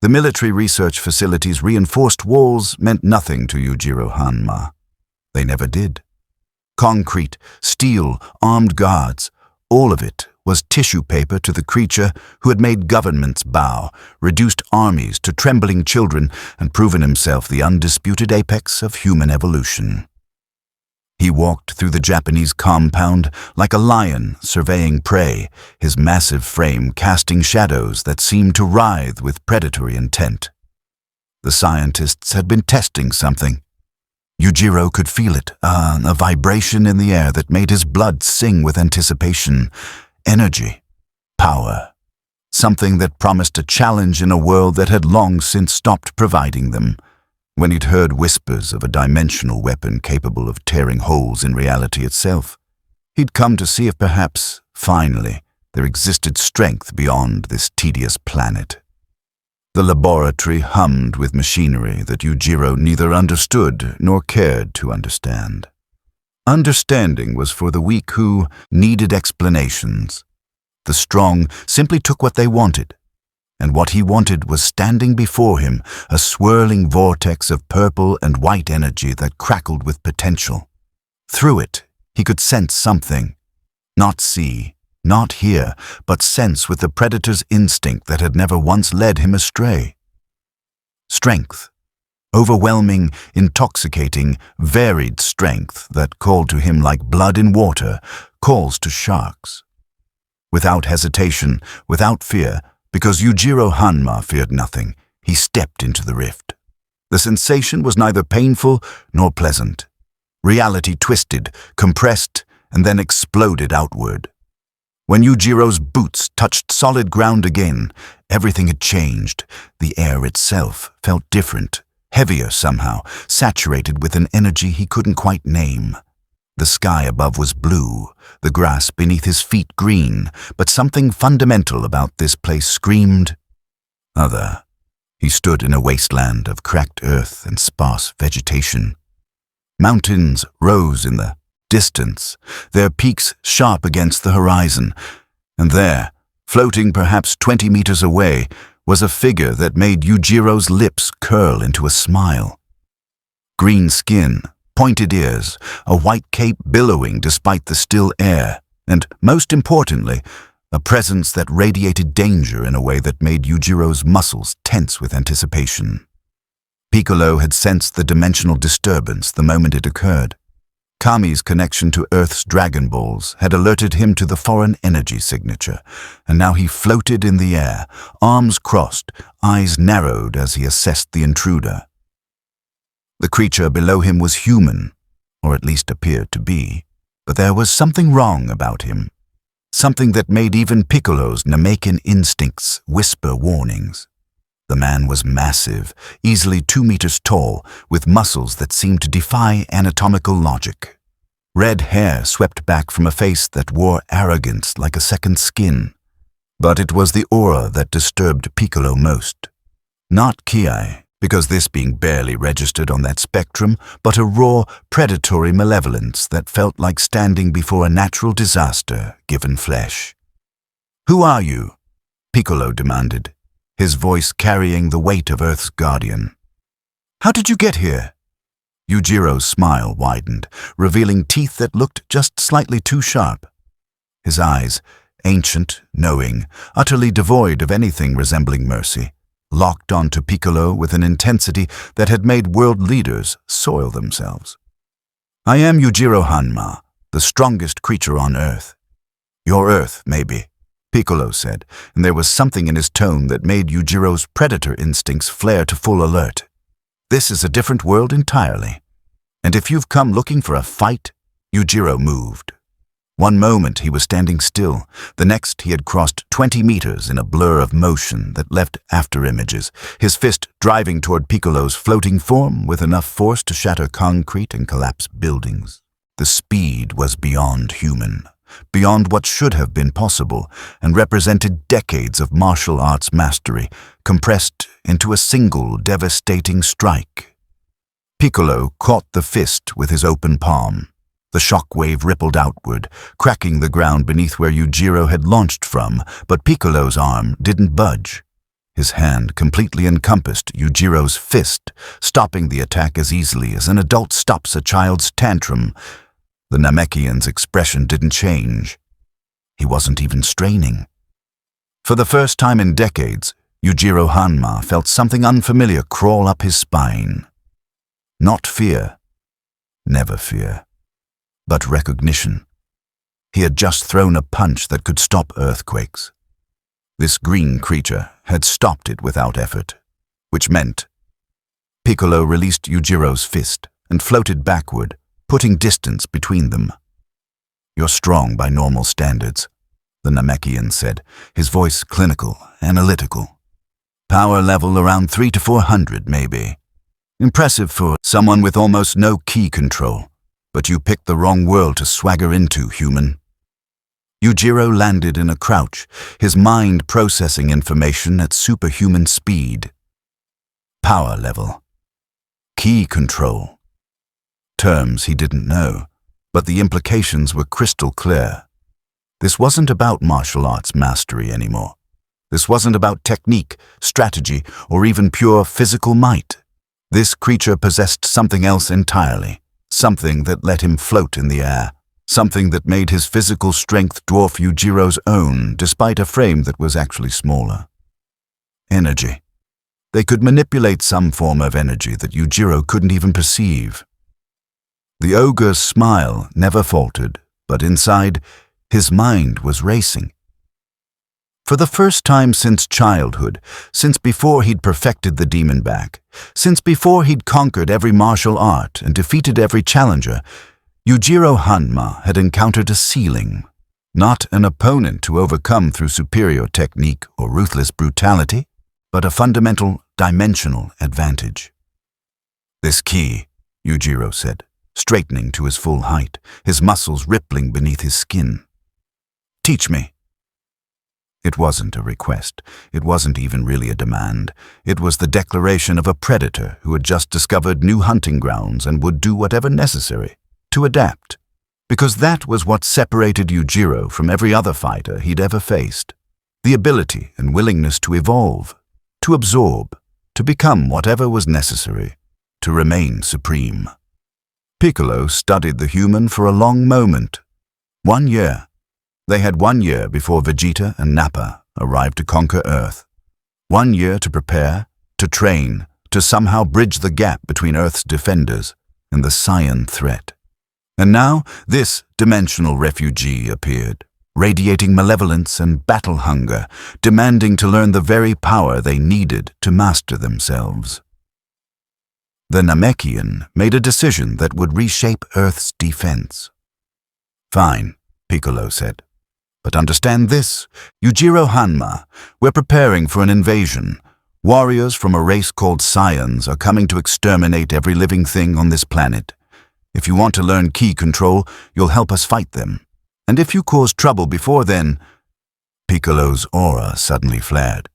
The military research facility's reinforced walls meant nothing to Yujiro Hanma. They never did. Concrete, steel, armed guards, all of it was tissue paper to the creature who had made governments bow, reduced armies to trembling children, and proven himself the undisputed apex of human evolution. He walked through the Japanese compound like a lion surveying prey, his massive frame casting shadows that seemed to writhe with predatory intent. The scientists had been testing something. Yujiro could feel it, a vibration in the air that made his blood sing with anticipation. Energy, power, something that promised a challenge in a world that had long since stopped providing them. When he'd heard whispers of a dimensional weapon capable of tearing holes in reality itself, he'd come to see if perhaps, finally, there existed strength beyond this tedious planet. The laboratory hummed with machinery that Yujiro neither understood nor cared to understand. Understanding was for the weak who needed explanations. The strong simply took what they wanted, and what he wanted was standing before him, a swirling vortex of purple and white energy that crackled with potential. Through it, he could sense something. Not see, not hear, but sense with the predator's instinct that had never once led him astray. Strength. Overwhelming, intoxicating, varied strength that called to him like blood in water calls to sharks. Without hesitation, without fear, because Yujiro Hanma feared nothing, he stepped into the rift. The sensation was neither painful nor pleasant. Reality twisted, compressed, and then exploded outward. When Yujiro's boots touched solid ground again, everything had changed. The air itself felt different. Heavier somehow, saturated with an energy he couldn't quite name. The sky above was blue, the grass beneath his feet green, but something fundamental about this place screamed other. He stood in a wasteland of cracked earth and sparse vegetation. Mountains rose in the distance, their peaks sharp against the horizon, and there, floating perhaps 20 meters away, was a figure that made Yujiro's lips curl into a smile. Green skin, pointed ears, a white cape billowing despite the still air, and, most importantly, a presence that radiated danger in a way that made Yujiro's muscles tense with anticipation. Piccolo had sensed the dimensional disturbance the moment it occurred. Kami's connection to Earth's Dragon Balls had alerted him to the foreign energy signature, and now he floated in the air, arms crossed, eyes narrowed as he assessed the intruder. The creature below him was human, or at least appeared to be, but there was something wrong about him, something that made even Piccolo's Namekian instincts whisper warnings. The man was massive, easily 2 meters tall, with muscles that seemed to defy anatomical logic. Red hair swept back from a face that wore arrogance like a second skin. But it was the aura that disturbed Piccolo most. Not Ki, because this being barely registered on that spectrum, but a raw, predatory malevolence that felt like standing before a natural disaster given flesh. "Who are you?" Piccolo demanded, his voice carrying the weight of Earth's guardian. "How did you get here?" Yujiro's smile widened, revealing teeth that looked just slightly too sharp. His eyes, ancient, knowing, utterly devoid of anything resembling mercy, locked onto Piccolo with an intensity that had made world leaders soil themselves. "I am Yujiro Hanma, the strongest creature on Earth." "Your Earth, maybe," Piccolo said, and there was something in his tone that made Yujiro's predator instincts flare to full alert. "This is a different world entirely. And if you've come looking for a fight," Yujiro moved. One moment he was standing still, the next he had crossed 20 meters in a blur of motion that left afterimages, his fist driving toward Piccolo's floating form with enough force to shatter concrete and collapse buildings. The speed was beyond human, beyond what should have been possible, and represented decades of martial arts mastery, compressed into a single devastating strike. Piccolo caught the fist with his open palm. The shockwave rippled outward, cracking the ground beneath where Yujiro had launched from, but Piccolo's arm didn't budge. His hand completely encompassed Yujiro's fist, stopping the attack as easily as an adult stops a child's tantrum. The Namekian's expression didn't change. He wasn't even straining. For the first time in decades, Yujiro Hanma felt something unfamiliar crawl up his spine. Not fear, never fear, but recognition. He had just thrown a punch that could stop earthquakes. This green creature had stopped it without effort, which meant Piccolo released Yujiro's fist and floated backward, putting distance between them. "You're strong by normal standards," the Namekian said, his voice clinical, analytical. "Power level around 300 to 400, maybe. Impressive for someone with almost no ki control, but you picked the wrong world to swagger into, human." Yujiro landed in a crouch, his mind processing information at superhuman speed. Power level. Ki control. Terms he didn't know, but the implications were crystal clear. This wasn't about martial arts mastery anymore. This wasn't about technique, strategy, or even pure physical might. This creature possessed something else entirely, something that let him float in the air, something that made his physical strength dwarf Yujiro's own, despite a frame that was actually smaller. Energy. They could manipulate some form of energy that Yujiro couldn't even perceive. The ogre's smile never faltered, but inside, his mind was racing. For the first time since childhood, since before he'd perfected the demon back, since before he'd conquered every martial art and defeated every challenger, Yujiro Hanma had encountered a ceiling, not an opponent to overcome through superior technique or ruthless brutality, but a fundamental dimensional advantage. "This ki," Yujiro said, straightening to his full height, his muscles rippling beneath his skin. "Teach me." It wasn't a request. It wasn't even really a demand. It was the declaration of a predator who had just discovered new hunting grounds and would do whatever necessary to adapt, because that was what separated Yujiro from every other fighter he'd ever faced. The ability and willingness to evolve, to absorb, to become whatever was necessary, to remain supreme. Piccolo studied the human for a long moment. 1 year. They had 1 year before Vegeta and Nappa arrived to conquer Earth. 1 year to prepare, to train, to somehow bridge the gap between Earth's defenders and the Saiyan threat. And now this dimensional refugee appeared, radiating malevolence and battle hunger, demanding to learn the very power they needed to master themselves. The Namekian made a decision that would reshape Earth's defense. "Fine," Piccolo said. "But understand this, Yujiro Hanma, we're preparing for an invasion. Warriors from a race called Saiyans are coming to exterminate every living thing on this planet. If you want to learn ki control, you'll help us fight them. And if you cause trouble before then..." Piccolo's aura suddenly flared.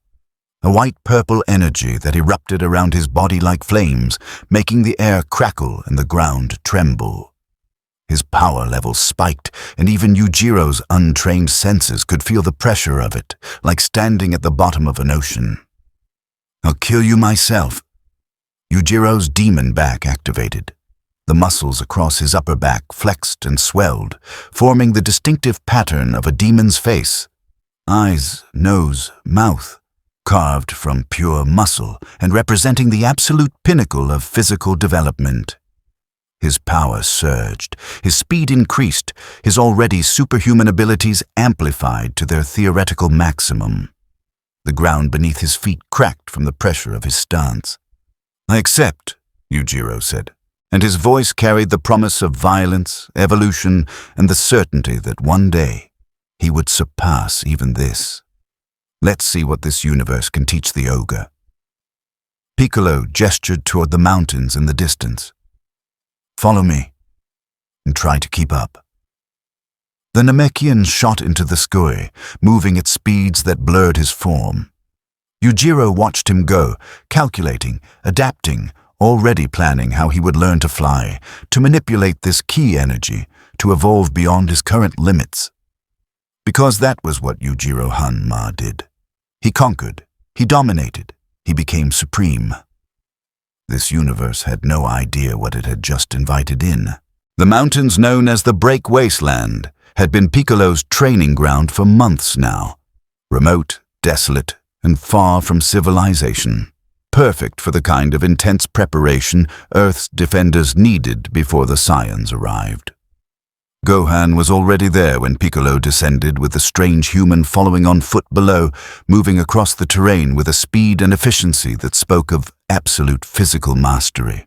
A white-purple energy that erupted around his body like flames, making the air crackle and the ground tremble. His power level spiked, and even Yujiro's untrained senses could feel the pressure of it, like standing at the bottom of an ocean. "I'll kill you myself." Yujiro's demon back activated. The muscles across his upper back flexed and swelled, forming the distinctive pattern of a demon's face. Eyes, nose, mouth, carved from pure muscle and representing the absolute pinnacle of physical development. His power surged, his speed increased, his already superhuman abilities amplified to their theoretical maximum. The ground beneath his feet cracked from the pressure of his stance. "I accept," Yujiro said, and his voice carried the promise of violence, evolution, and the certainty that one day he would surpass even this. "Let's see what this universe can teach the ogre." Piccolo gestured toward the mountains in the distance. "Follow me, and try to keep up." The Namekian shot into the sky, moving at speeds that blurred his form. Yujiro watched him go, calculating, adapting, already planning how he would learn to fly, to manipulate this ki energy, to evolve beyond his current limits. Because that was what Yujiro Hanma did. He conquered, He dominated. He became supreme. This universe had no idea what it had just invited in. The mountains known as the Break Wasteland had been Piccolo's training ground for months now. Remote, desolate, and far from civilization. Perfect for the kind of intense preparation Earth's defenders needed before the Saiyans arrived. Gohan was already there when Piccolo descended, with the strange human following on foot below, moving across the terrain with a speed and efficiency that spoke of absolute physical mastery.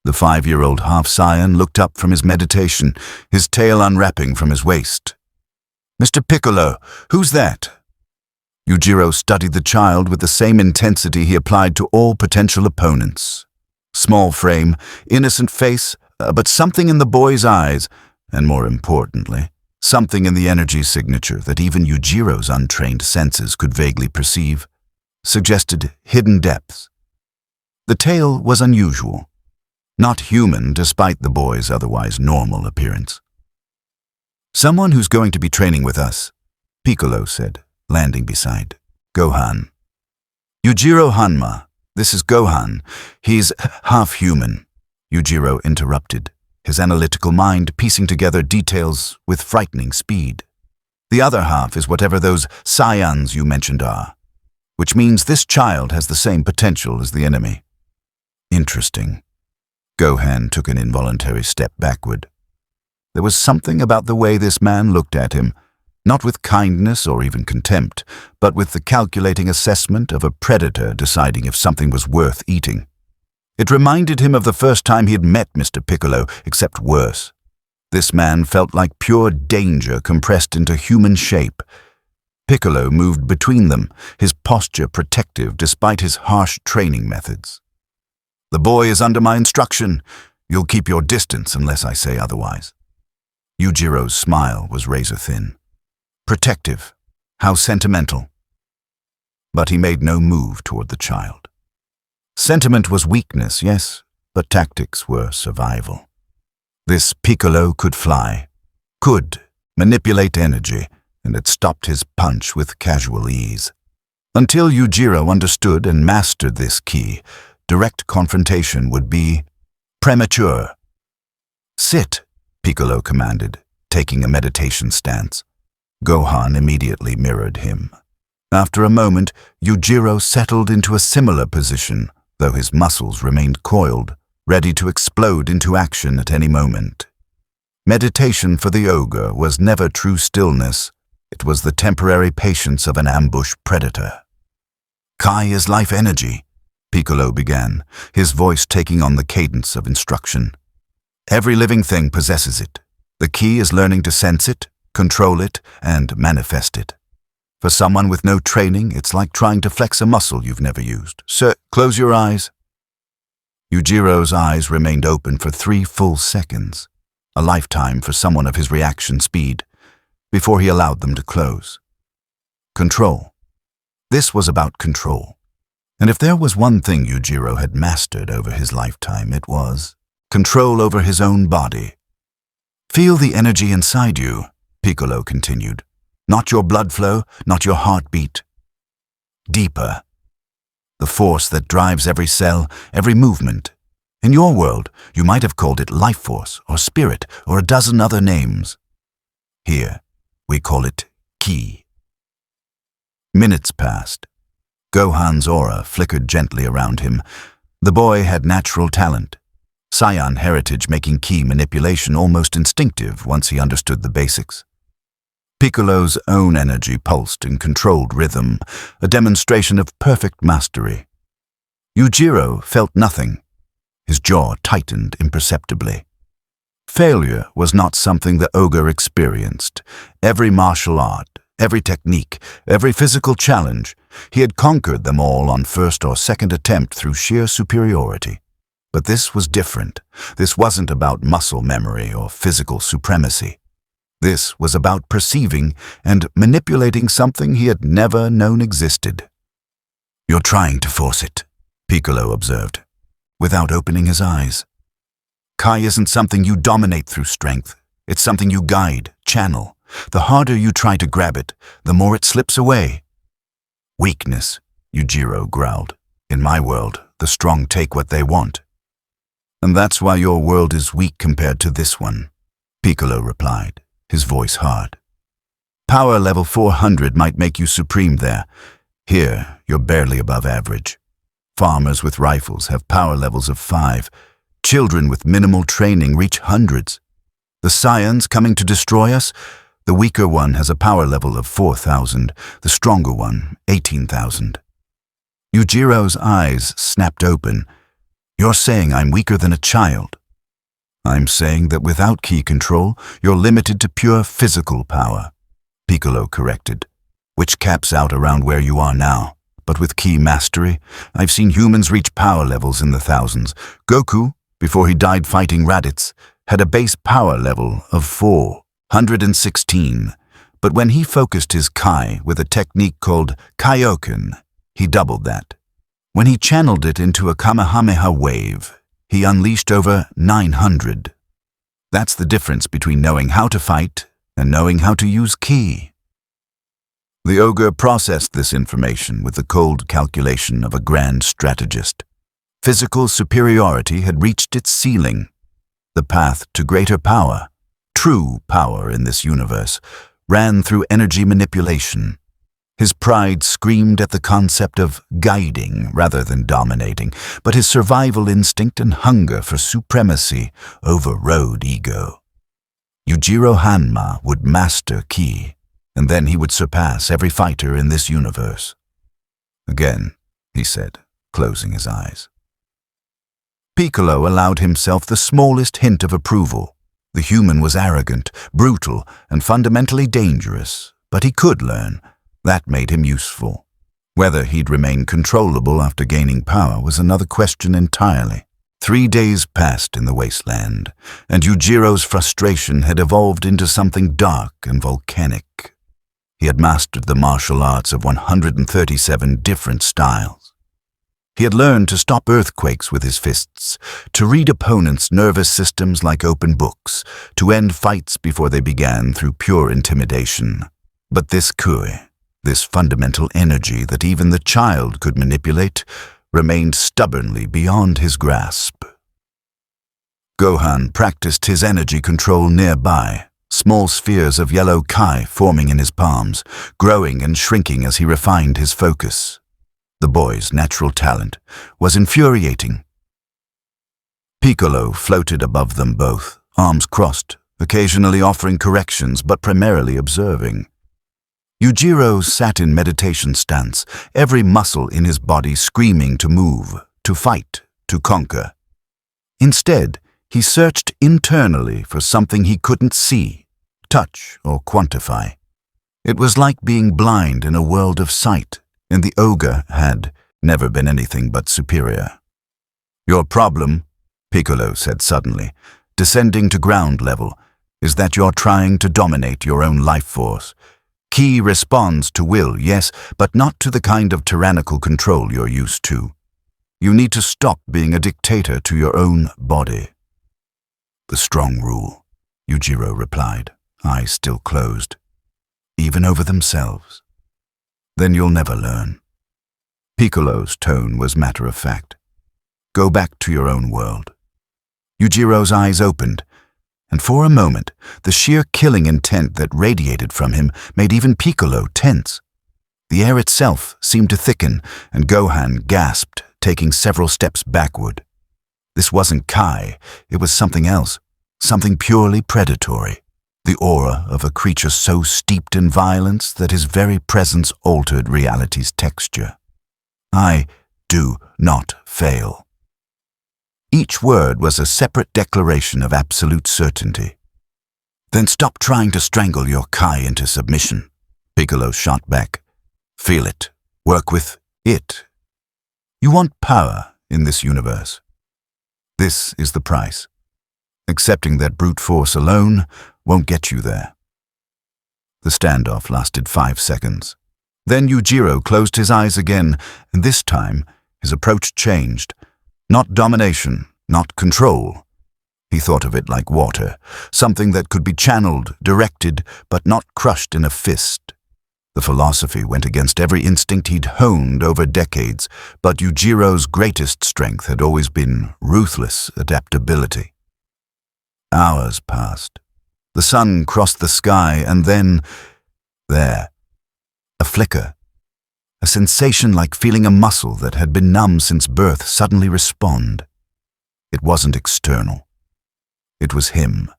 The 5-year-old half-Saiyan looked up from his meditation, his tail unwrapping from his waist. "Mr. Piccolo, who's that?" Yujiro studied the child with the same intensity he applied to all potential opponents. Small frame, innocent face, but something in the boy's eyes, and more importantly, something in the energy signature that even Yujiro's untrained senses could vaguely perceive, suggested hidden depths. The tale was unusual, not human despite the boy's otherwise normal appearance. "Someone who's going to be training with us," Piccolo said, landing beside Gohan. "Yujiro Hanma, this is Gohan. He's half-human," Yujiro interrupted, his analytical mind piecing together details with frightening speed. "The other half is whatever those Saiyans you mentioned are, which means this child has the same potential as the enemy." Interesting. Gohan took an involuntary step backward. There was something about the way this man looked at him, not with kindness or even contempt, but with the calculating assessment of a predator deciding if something was worth eating. It reminded him of the first time he had met Mr. Piccolo, except worse. This man felt like pure danger compressed into human shape. Piccolo moved between them, his posture protective despite his harsh training methods. "The boy is under my instruction. You'll keep your distance unless I say otherwise." Yujiro's smile was razor-thin. Protective. How sentimental. But he made no move toward the child. Sentiment was weakness, yes, but tactics were survival. This Piccolo could fly, could manipulate energy, and had stopped his punch with casual ease. Until Yujiro understood and mastered this key, direct confrontation would be premature. "Sit," Piccolo commanded, taking a meditation stance. Gohan immediately mirrored him. After a moment, Yujiro settled into a similar position, though his muscles remained coiled, ready to explode into action at any moment. Meditation for the ogre was never true stillness. It was the temporary patience of an ambush predator. "Kai is life energy," Piccolo began, his voice taking on the cadence of instruction. "Every living thing possesses it. The key is learning to sense it, control it, and manifest it. For someone with no training, it's like trying to flex a muscle you've never used. Sir, close your eyes." Yujiro's eyes remained open for 3 full seconds, a lifetime for someone of his reaction speed, before he allowed them to close. Control. This was about control. And if there was one thing Yujiro had mastered over his lifetime, it was control over his own body. "Feel the energy inside you," Piccolo continued. "Not your blood flow, not your heartbeat. Deeper. The force that drives every cell, every movement. In your world, you might have called it life force or spirit or a dozen other names. Here, we call it ki." Minutes passed. Gohan's aura flickered gently around him. The boy had natural talent. Saiyan heritage making ki manipulation almost instinctive once he understood the basics. Piccolo's own energy pulsed in controlled rhythm, a demonstration of perfect mastery. Yujiro felt nothing. His jaw tightened imperceptibly. Failure was not something the ogre experienced. Every martial art, every technique, every physical challenge, he had conquered them all on first or second attempt through sheer superiority. But this was different. This wasn't about muscle memory or physical supremacy. This was about perceiving and manipulating something he had never known existed. "You're trying to force it," Piccolo observed, without opening his eyes. "Kai isn't something you dominate through strength. It's something you guide, channel. The harder you try to grab it, the more it slips away. Weakness, Yujiro growled. "In my world, the strong take what they want." "And that's why your world is weak compared to this one," Piccolo replied, his voice hard. "Power level 400 might make you supreme there. Here, you're barely above average. Farmers with rifles have power levels of 5. Children with minimal training reach hundreds. The Saiyans coming to destroy us? The weaker one has a power level of 4,000, the stronger one 18,000. Yujiro's eyes snapped open. "You're saying I'm weaker than a child?" "I'm saying that without ki control, you're limited to pure physical power," Piccolo corrected, "which caps out around where you are now. But with ki mastery, I've seen humans reach power levels in the thousands. Goku, before he died fighting Raditz, had a base power level of 416, but when he focused his Kai with a technique called Kaioken, he doubled that. When he channeled it into a Kamehameha wave, he unleashed over 900. That's the difference between knowing how to fight and knowing how to use ki." The ogre processed this information with the cold calculation of a grand strategist. Physical superiority had reached its ceiling. The path to greater power, true power in this universe, ran through energy manipulation. His pride screamed at the concept of guiding rather than dominating, but his survival instinct and hunger for supremacy overrode ego. Yujiro Hanma would master ki, and then he would surpass every fighter in this universe. "Again," he said, closing his eyes. Piccolo allowed himself the smallest hint of approval. The human was arrogant, brutal, and fundamentally dangerous, but he could learn. That made him useful. Whether he'd remain controllable after gaining power was another question entirely. 3 days passed in the wasteland, and Yujiro's frustration had evolved into something dark and volcanic. He had mastered the martial arts of 137 different styles. He had learned to stop earthquakes with his fists, to read opponents' nervous systems like open books, to end fights before they began through pure intimidation. But this kui, this fundamental energy that even the child could manipulate, remained stubbornly beyond his grasp. Gohan practiced his energy control nearby, small spheres of yellow kai forming in his palms, growing and shrinking as he refined his focus. The boy's natural talent was infuriating. Piccolo floated above them both, arms crossed, occasionally offering corrections but primarily observing. Yujiro sat in meditation stance, every muscle in his body screaming to move, to fight, to conquer. Instead, he searched internally for something he couldn't see, touch, or quantify. It was like being blind in a world of sight, and the ogre had never been anything but superior. "Your problem," Piccolo said suddenly, descending to ground level, "is that you're trying to dominate your own life force. Ki responds to will, yes, but not to the kind of tyrannical control you're used to. You need to stop being a dictator to your own body." "The strong rule," Yujiro replied, eyes still closed. "Even over themselves. Then you'll never learn." Piccolo's tone was matter-of-fact. "Go back to your own world." Yujiro's eyes opened, and for a moment, the sheer killing intent that radiated from him made even Piccolo tense. The air itself seemed to thicken, and Gohan gasped, taking several steps backward. This wasn't Kai, it was something else, something purely predatory. The aura of a creature so steeped in violence that his very presence altered reality's texture. "I do not fail." Each word was a separate declaration of absolute certainty. "Then stop trying to strangle your Kai into submission," Piccolo shot back. "Feel it. Work with it. You want power in this universe. This is the price. Accepting that brute force alone won't get you there." The standoff lasted 5 seconds. Then Yujiro closed his eyes again, and this time his approach changed. Not domination, not control. He thought of it like water, something that could be channeled, directed, but not crushed in a fist. The philosophy went against every instinct he'd honed over decades, but Yujiro's greatest strength had always been ruthless adaptability. Hours passed. The sun crossed the sky, and then, there, a flicker. A sensation like feeling a muscle that had been numb since birth suddenly respond. It wasn't external. It was him.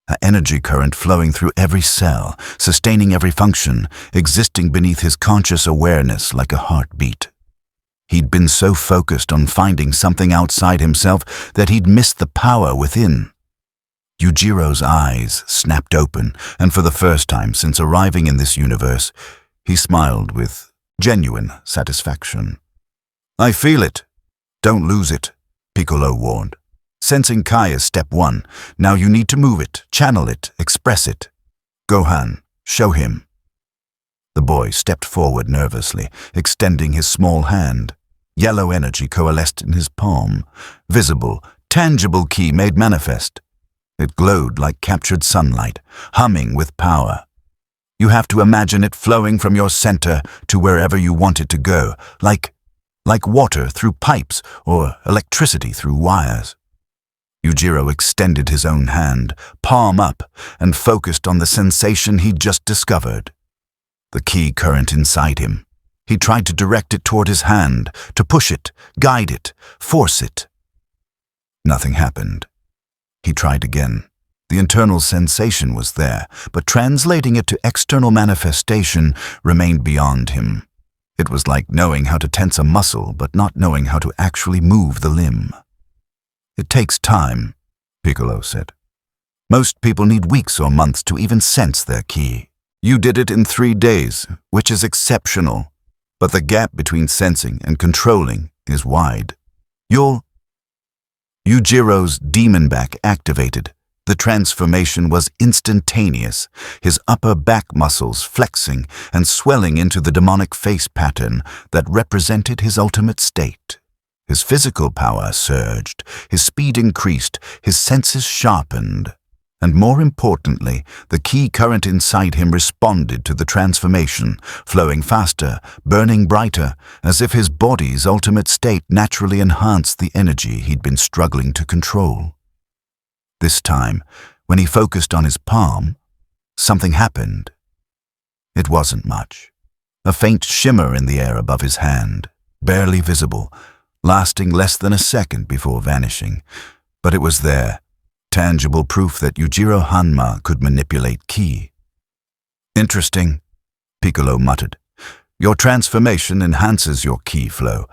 An energy current flowing through every cell, sustaining every function, existing beneath his conscious awareness like a heartbeat. He'd been so focused on finding something outside himself that he'd missed the power within. Yujiro's eyes snapped open, and for the first time since arriving in this universe, he smiled with genuine satisfaction. "I feel it. Don't lose it," Piccolo warned. "Sensing Kai is step one. Now you need to move it, channel it, express it. Gohan, show him." The boy stepped forward nervously, extending his small hand. Yellow energy coalesced in his palm. Visible, tangible ki made manifest. It glowed like captured sunlight, humming with power. You have to imagine it flowing from your center to wherever you want it to go, like water through pipes or electricity through wires. Yujiro extended his own hand, palm up, and focused on the sensation he'd just discovered. The ki current inside him. He tried to direct it toward his hand, to push it, guide it, force it. Nothing happened. He tried again. The internal sensation was there, but translating it to external manifestation remained beyond him. It was like knowing how to tense a muscle, but not knowing how to actually move the limb. "It takes time," Piccolo said. "Most people need weeks or months to even sense their ki. You did it in 3 days, which is exceptional, but the gap between sensing and controlling is wide. Yujiro's demon back activated. The transformation was instantaneous, his upper back muscles flexing and swelling into the demonic face pattern that represented his ultimate state. His physical power surged, his speed increased, his senses sharpened. And more importantly, the ki current inside him responded to the transformation, flowing faster, burning brighter, as if his body's ultimate state naturally enhanced the energy he'd been struggling to control. This time, when he focused on his palm, something happened. It wasn't much. A faint shimmer in the air above his hand, barely visible, lasting less than a second before vanishing. But it was there. Tangible proof that Yujiro Hanma could manipulate ki. "Interesting," Piccolo muttered. "Your transformation enhances your ki flow.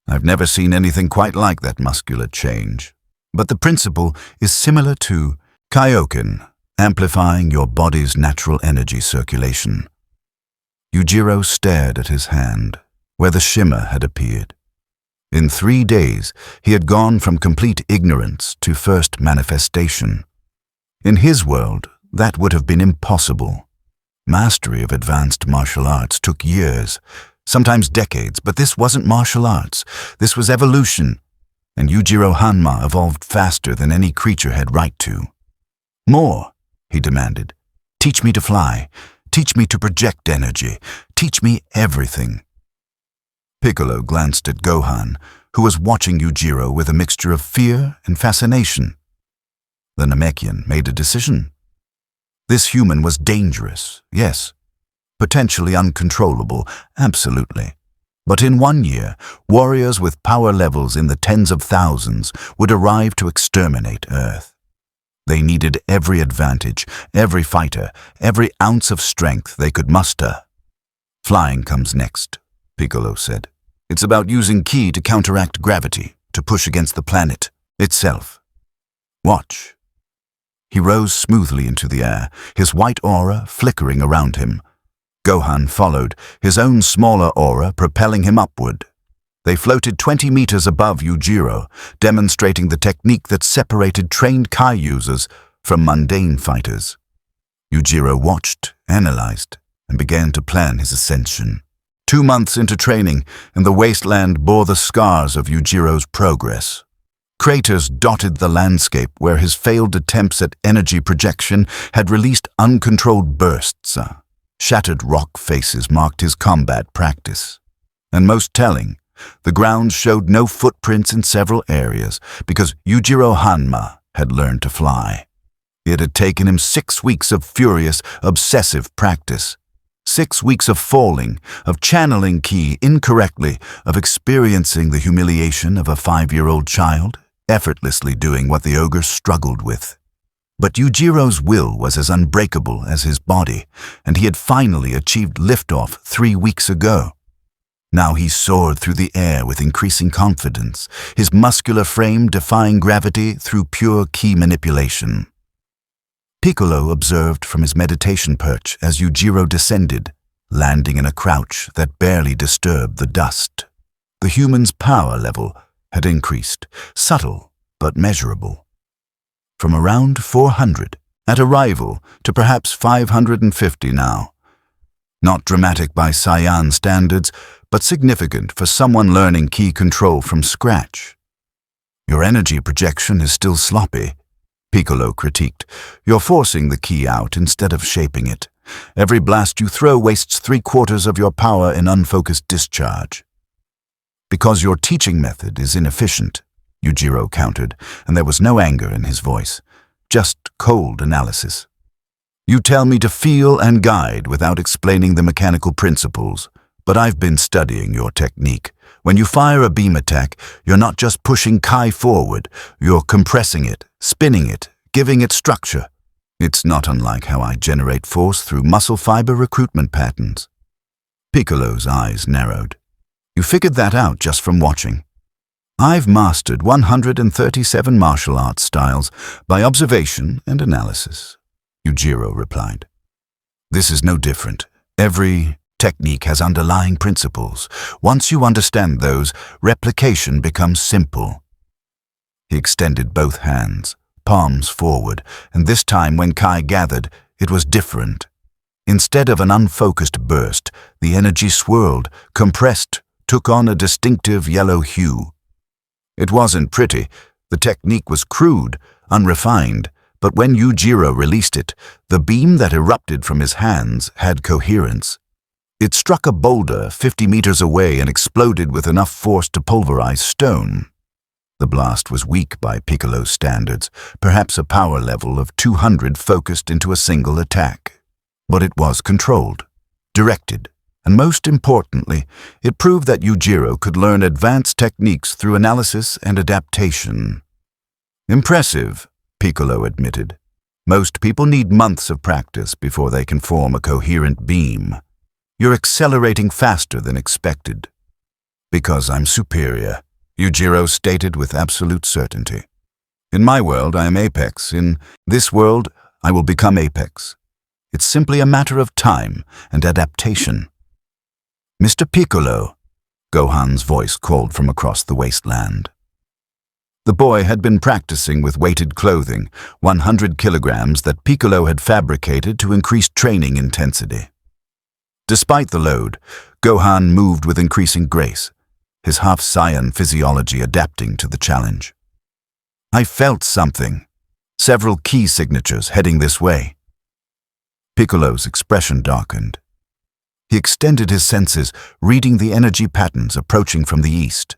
I've never seen anything quite like that muscular change. But the principle is similar to Kaioken, amplifying your body's natural energy circulation." Yujiro stared at his hand, where the shimmer had appeared. In 3 days, he had gone from complete ignorance to first manifestation. In his world, that would have been impossible. Mastery of advanced martial arts took years, sometimes decades, but this wasn't martial arts. This was evolution, and Yujiro Hanma evolved faster than any creature had right to. "More," he demanded. "Teach me to fly. Teach me to project energy. Teach me everything." Piccolo glanced at Gohan, who was watching Yujiro with a mixture of fear and fascination. The Namekian made a decision. This human was dangerous, yes. Potentially uncontrollable, absolutely. But in 1 year, warriors with power levels in the tens of thousands would arrive to exterminate Earth. They needed every advantage, every fighter, every ounce of strength they could muster. "Flying comes next," Piccolo said. "It's about using ki to counteract gravity, to push against the planet itself. Watch." He rose smoothly into the air, his white aura flickering around him. Gohan followed, his own smaller aura propelling him upward. They floated 20 meters above Yujiro, demonstrating the technique that separated trained Kai users from mundane fighters. Yujiro watched, analyzed, and began to plan his ascension. 2 months into training, and the wasteland bore the scars of Yujiro's progress. Craters dotted the landscape where his failed attempts at energy projection had released uncontrolled bursts. Shattered rock faces marked his combat practice. And most telling, the ground showed no footprints in several areas because Yujiro Hanma had learned to fly. It had taken him 6 weeks of furious, obsessive practice. 6 weeks of falling, of channeling ki incorrectly, of experiencing the humiliation of a 5-year-old child, effortlessly doing what the ogre struggled with. But Yujiro's will was as unbreakable as his body, and he had finally achieved liftoff 3 weeks ago. Now he soared through the air with increasing confidence, his muscular frame defying gravity through pure ki manipulation. Piccolo observed from his meditation perch as Yujiro descended, landing in a crouch that barely disturbed the dust. The human's power level had increased, subtle but measurable. From around 400 at arrival to perhaps 550 now. Not dramatic by Saiyan standards, but significant for someone learning ki control from scratch. Your energy projection is still sloppy, Piccolo critiqued. You're forcing the ki out instead of shaping it. Every blast you throw wastes 3/4 of your power in unfocused discharge. Because your teaching method is inefficient, Yujiro countered, and there was no anger in his voice, just cold analysis. You tell me to feel and guide without explaining the mechanical principles, but I've been studying your technique. When you fire a beam attack, you're not just pushing Kai forward, you're compressing it, spinning it, giving it structure. It's not unlike how I generate force through muscle fiber recruitment patterns. Piccolo's eyes narrowed. You figured that out just from watching. I've mastered 137 martial arts styles by observation and analysis, Yujiro replied. This is no different. Every technique has underlying principles. Once you understand those, replication becomes simple. He extended both hands, palms forward, and this time when Kai gathered, it was different. Instead of an unfocused burst, the energy swirled, compressed, took on a distinctive yellow hue. It wasn't pretty. The technique was crude, unrefined, but when Yujiro released it, the beam that erupted from his hands had coherence. It struck a boulder 50 meters away and exploded with enough force to pulverize stone. The blast was weak by Piccolo's standards, perhaps a power level of 200 focused into a single attack. But it was controlled, directed, and most importantly, it proved that Yujiro could learn advanced techniques through analysis and adaptation. Impressive, Piccolo admitted. Most people need months of practice before they can form a coherent beam. You're accelerating faster than expected. Because I'm superior, Yujiro stated with absolute certainty. In my world, I am Apex. In this world, I will become Apex. It's simply a matter of time and adaptation. Mr. Piccolo, Gohan's voice called from across the wasteland. The boy had been practicing with weighted clothing, 100 kilograms that Piccolo had fabricated to increase training intensity. Despite the load, Gohan moved with increasing grace, his half-Saiyan physiology adapting to the challenge. I felt something, several key signatures heading this way. Piccolo's expression darkened. He extended his senses, reading the energy patterns approaching from the east.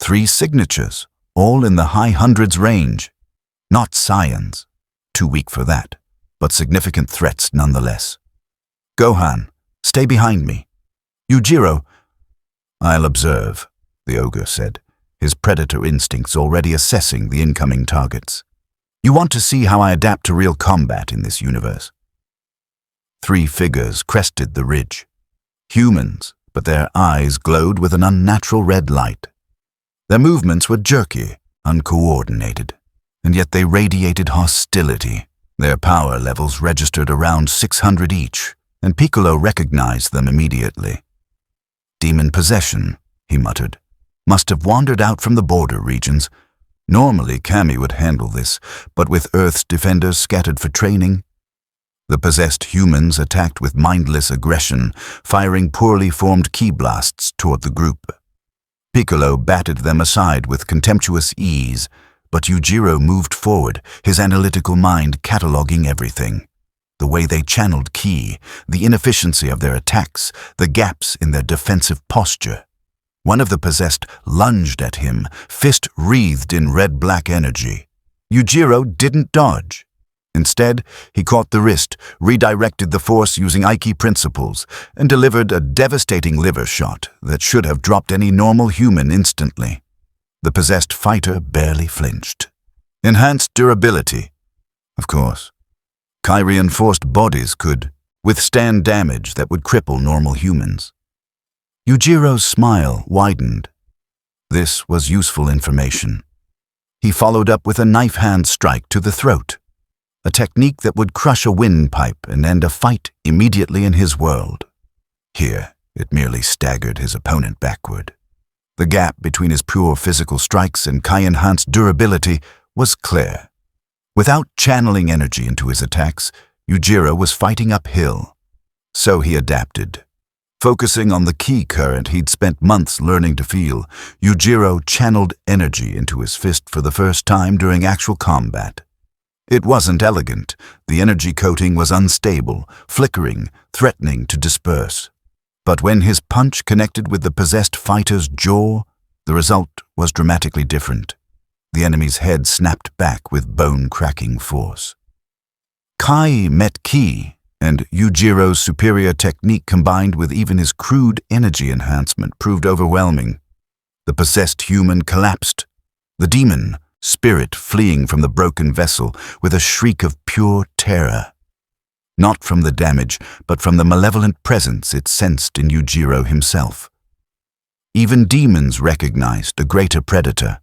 3 signatures, all in the high hundreds range. Not Saiyans, too weak for that, but significant threats nonetheless. Gohan, stay behind me. Yujiro. I'll observe, the ogre said, his predator instincts already assessing the incoming targets. You want to see how I adapt to real combat in this universe. 3 figures crested the ridge. Humans, but their eyes glowed with an unnatural red light. Their movements were jerky, uncoordinated, and yet they radiated hostility. Their power levels registered around 600 each, and Piccolo recognized them immediately. Demon possession, he muttered, must have wandered out from the border regions. Normally Kami would handle this, but with Earth's defenders scattered for training, the possessed humans attacked with mindless aggression, firing poorly formed ki blasts toward the group. Piccolo batted them aside with contemptuous ease, but Yujiro moved forward, his analytical mind cataloging everything. the way they channeled ki, the inefficiency of their attacks, the gaps in their defensive posture. One of the possessed lunged at him, fist wreathed in red-black energy. Yujiro didn't dodge. Instead, he caught the wrist, redirected the force using Aiki principles, and delivered a devastating liver shot that should have dropped any normal human instantly. The possessed fighter barely flinched. Enhanced durability. Of course. Kai-reinforced bodies could withstand damage that would cripple normal humans. Yujiro's smile widened. This was useful information. He followed up with a knife-hand strike to the throat, a technique that would crush a windpipe and end a fight immediately in his world. Here, it merely staggered his opponent backward. The gap between his pure physical strikes and Kai-enhanced durability was clear. Without channeling energy into his attacks, Yujiro was fighting uphill. So he adapted. Focusing on the ki current he'd spent months learning to feel, Yujiro channeled energy into his fist for the first time during actual combat. It wasn't elegant. The energy coating was unstable, flickering, threatening to disperse. But when his punch connected with the possessed fighter's jaw, the result was dramatically different. The enemy's head snapped back with bone-cracking force. Kai met ki, and Yujiro's superior technique combined with even his crude energy enhancement proved overwhelming. The possessed human collapsed. The demon, spirit fleeing from the broken vessel with a shriek of pure terror. Not from the damage, but from the malevolent presence it sensed in Yujiro himself. Even demons recognized a greater predator.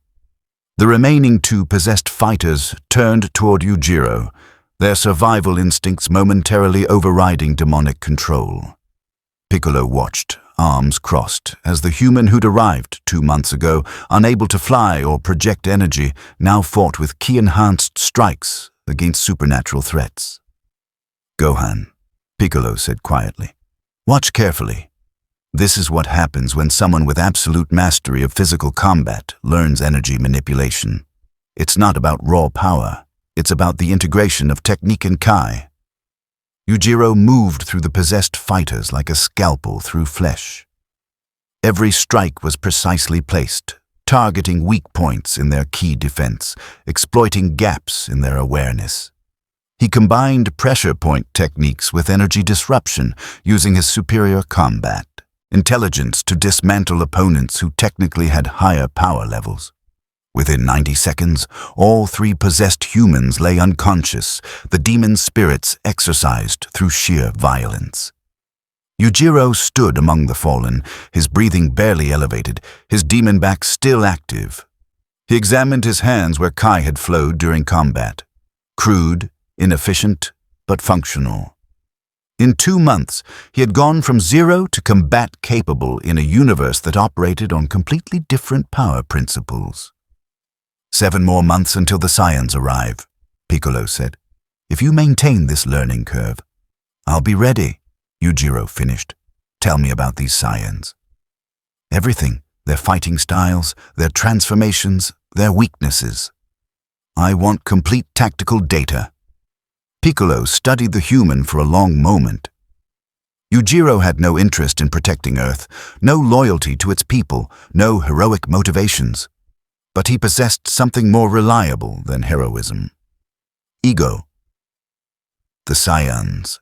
The remaining two possessed fighters turned toward Yujiro, their survival instincts momentarily overriding demonic control. Piccolo watched, arms crossed, as the human who'd arrived 2 months ago, unable to fly or project energy, now fought with ki-enhanced strikes against supernatural threats. "Gohan," Piccolo said quietly, "watch carefully. This is what happens when someone with absolute mastery of physical combat learns energy manipulation. It's not about raw power. It's about the integration of technique and Kai." Yujiro moved through the possessed fighters like a scalpel through flesh. Every strike was precisely placed, targeting weak points in their ki defense, exploiting gaps in their awareness. He combined pressure point techniques with energy disruption, using his superior combat intelligence to dismantle opponents who technically had higher power levels. Within 90 seconds, all 3 possessed humans lay unconscious, the demon spirits exorcised through sheer violence. Yujiro stood among the fallen, his breathing barely elevated, his demon back still active. He examined his hands where Kai had flowed during combat. Crude, inefficient, but functional. In 2 months, he had gone from 0 to combat-capable in a universe that operated on completely different power principles. 7 more months until the Saiyans arrive, Piccolo said. "If you maintain this learning curve." "I'll be ready," Yujiro finished. "Tell me about these Saiyans." "Everything, their fighting styles, their transformations, their weaknesses. I want complete tactical data." Piccolo studied the human for a long moment. Yujiro had no interest in protecting Earth, no loyalty to its people, no heroic motivations. But he possessed something more reliable than heroism. Ego. The Saiyans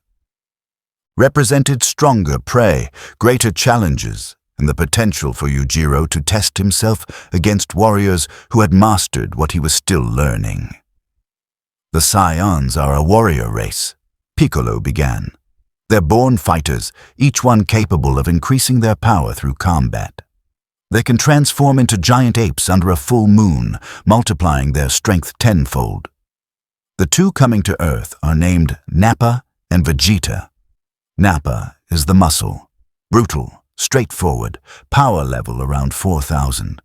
represented stronger prey, greater challenges, and the potential for Yujiro to test himself against warriors who had mastered what he was still learning. "The Saiyans are a warrior race," Piccolo began. "They're born fighters, each one capable of increasing their power through combat. They can transform into giant apes under a full moon, multiplying their strength tenfold. The 2 coming to Earth are named Nappa and Vegeta. Nappa is the muscle, brutal, straightforward, power level around 4,000.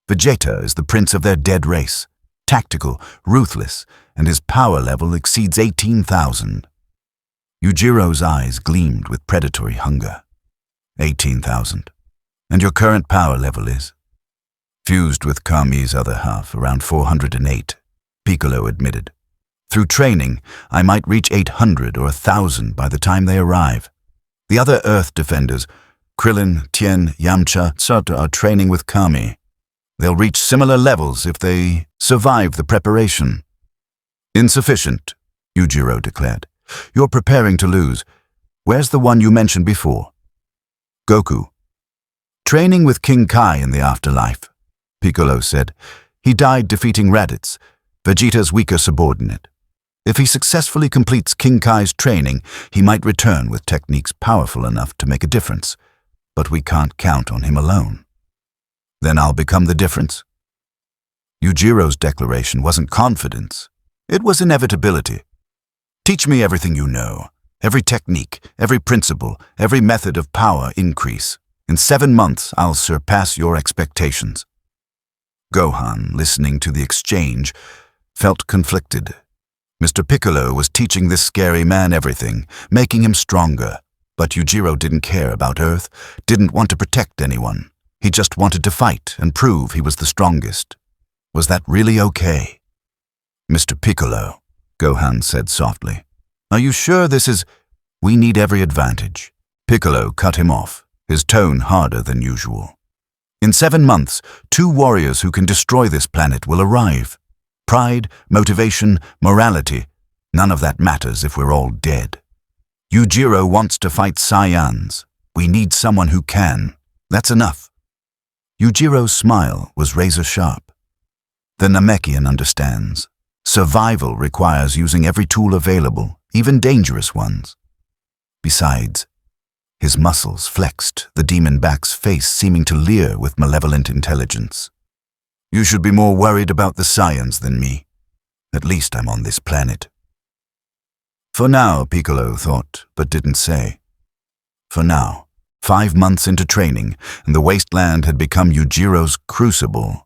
Vegeta is the prince of their dead race, tactical, ruthless, and his power level exceeds 18,000. Yujiro's eyes gleamed with predatory hunger. 18,000. And your current power level is? Fused with Kami's other half, around 408, Piccolo admitted. Through training, I might reach 800 or 1,000 by the time they arrive. The other Earth defenders, Krillin, Tien, Yamcha, Sota, are training with Kami. They'll reach similar levels if they survive the preparation. Insufficient, Yujiro declared. You're preparing to lose. Where's the one you mentioned before? Goku. Training with King Kai in the afterlife, Piccolo said. He died defeating Raditz, Vegeta's weaker subordinate. If he successfully completes King Kai's training, he might return with techniques powerful enough to make a difference. But we can't count on him alone. Then I'll become the difference? Yujiro's declaration wasn't confidence. It was inevitability. Teach me everything you know. Every technique, every principle, every method of power increase. In 7 months, I'll surpass your expectations. Gohan, listening to the exchange, felt conflicted. Mr. Piccolo was teaching this scary man everything, making him stronger. But Yujiro didn't care about Earth, didn't want to protect anyone. He just wanted to fight and prove he was the strongest. Was that really okay? Mr. Piccolo, Gohan said softly, are you sure this is... We need every advantage. Piccolo cut him off, his tone harder than usual. In 7 months, 2 warriors who can destroy this planet will arrive. Pride, motivation, morality, none of that matters if we're all dead. Yujiro wants to fight Saiyans. We need someone who can. That's enough. Yujiro's smile was razor-sharp. The Namekian understands. Survival requires using every tool available, even dangerous ones. Besides, his muscles flexed, the demon back's face seeming to leer with malevolent intelligence. You should be more worried about the Saiyans than me. At least I'm on this planet. For now, Piccolo thought, but didn't say. For now, 5 months into training, and the wasteland had become Yujiro's crucible.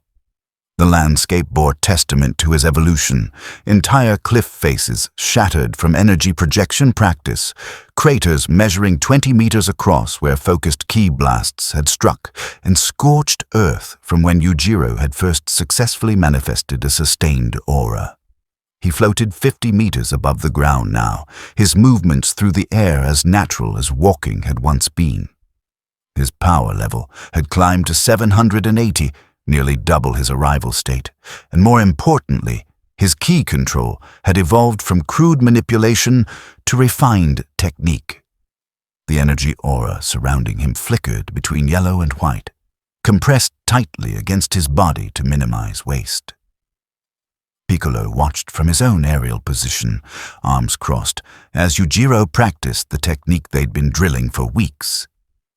The landscape bore testament to his evolution. Entire cliff faces shattered from energy projection practice, craters measuring 20 meters across where focused ki blasts had struck, and scorched earth from when Yujiro had first successfully manifested a sustained aura. He floated 50 meters above the ground now, his movements through the air as natural as walking had once been. His power level had climbed to 780, nearly double his arrival state, and more importantly, his ki control had evolved from crude manipulation to refined technique. The energy aura surrounding him flickered between yellow and white, compressed tightly against his body to minimize waste. Piccolo watched from his own aerial position, arms crossed, as Yujiro practiced the technique they'd been drilling for weeks,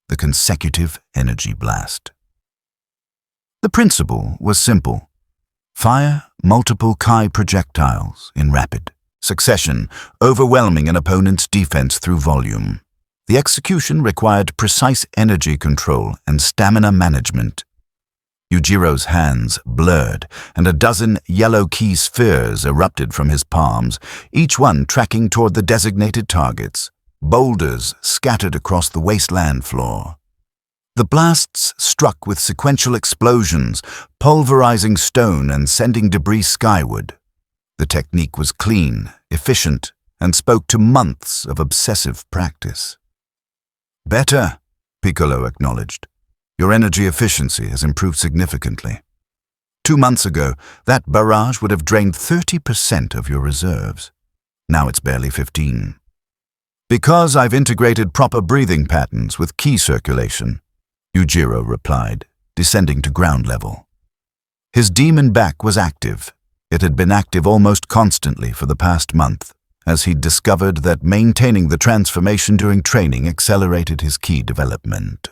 the consecutive energy blast. The principle was simple. Fire multiple Kai projectiles in rapid succession, overwhelming an opponent's defense through volume. The execution required precise energy control and stamina management. Yujiro's hands blurred, and a dozen yellow ki spheres erupted from his palms, each one tracking toward the designated targets, boulders scattered across the wasteland floor. The blasts struck with sequential explosions, pulverizing stone and sending debris skyward. The technique was clean, efficient, and spoke to months of obsessive practice. Better, Piccolo acknowledged. Your energy efficiency has improved significantly. 2 months ago, that barrage would have drained 30% of your reserves. Now it's barely 15%. Because I've integrated proper breathing patterns with ki circulation, Yujiro replied, descending to ground level. His demon back was active. It had been active almost constantly for the past month, as he'd discovered that maintaining the transformation during training accelerated his ki development.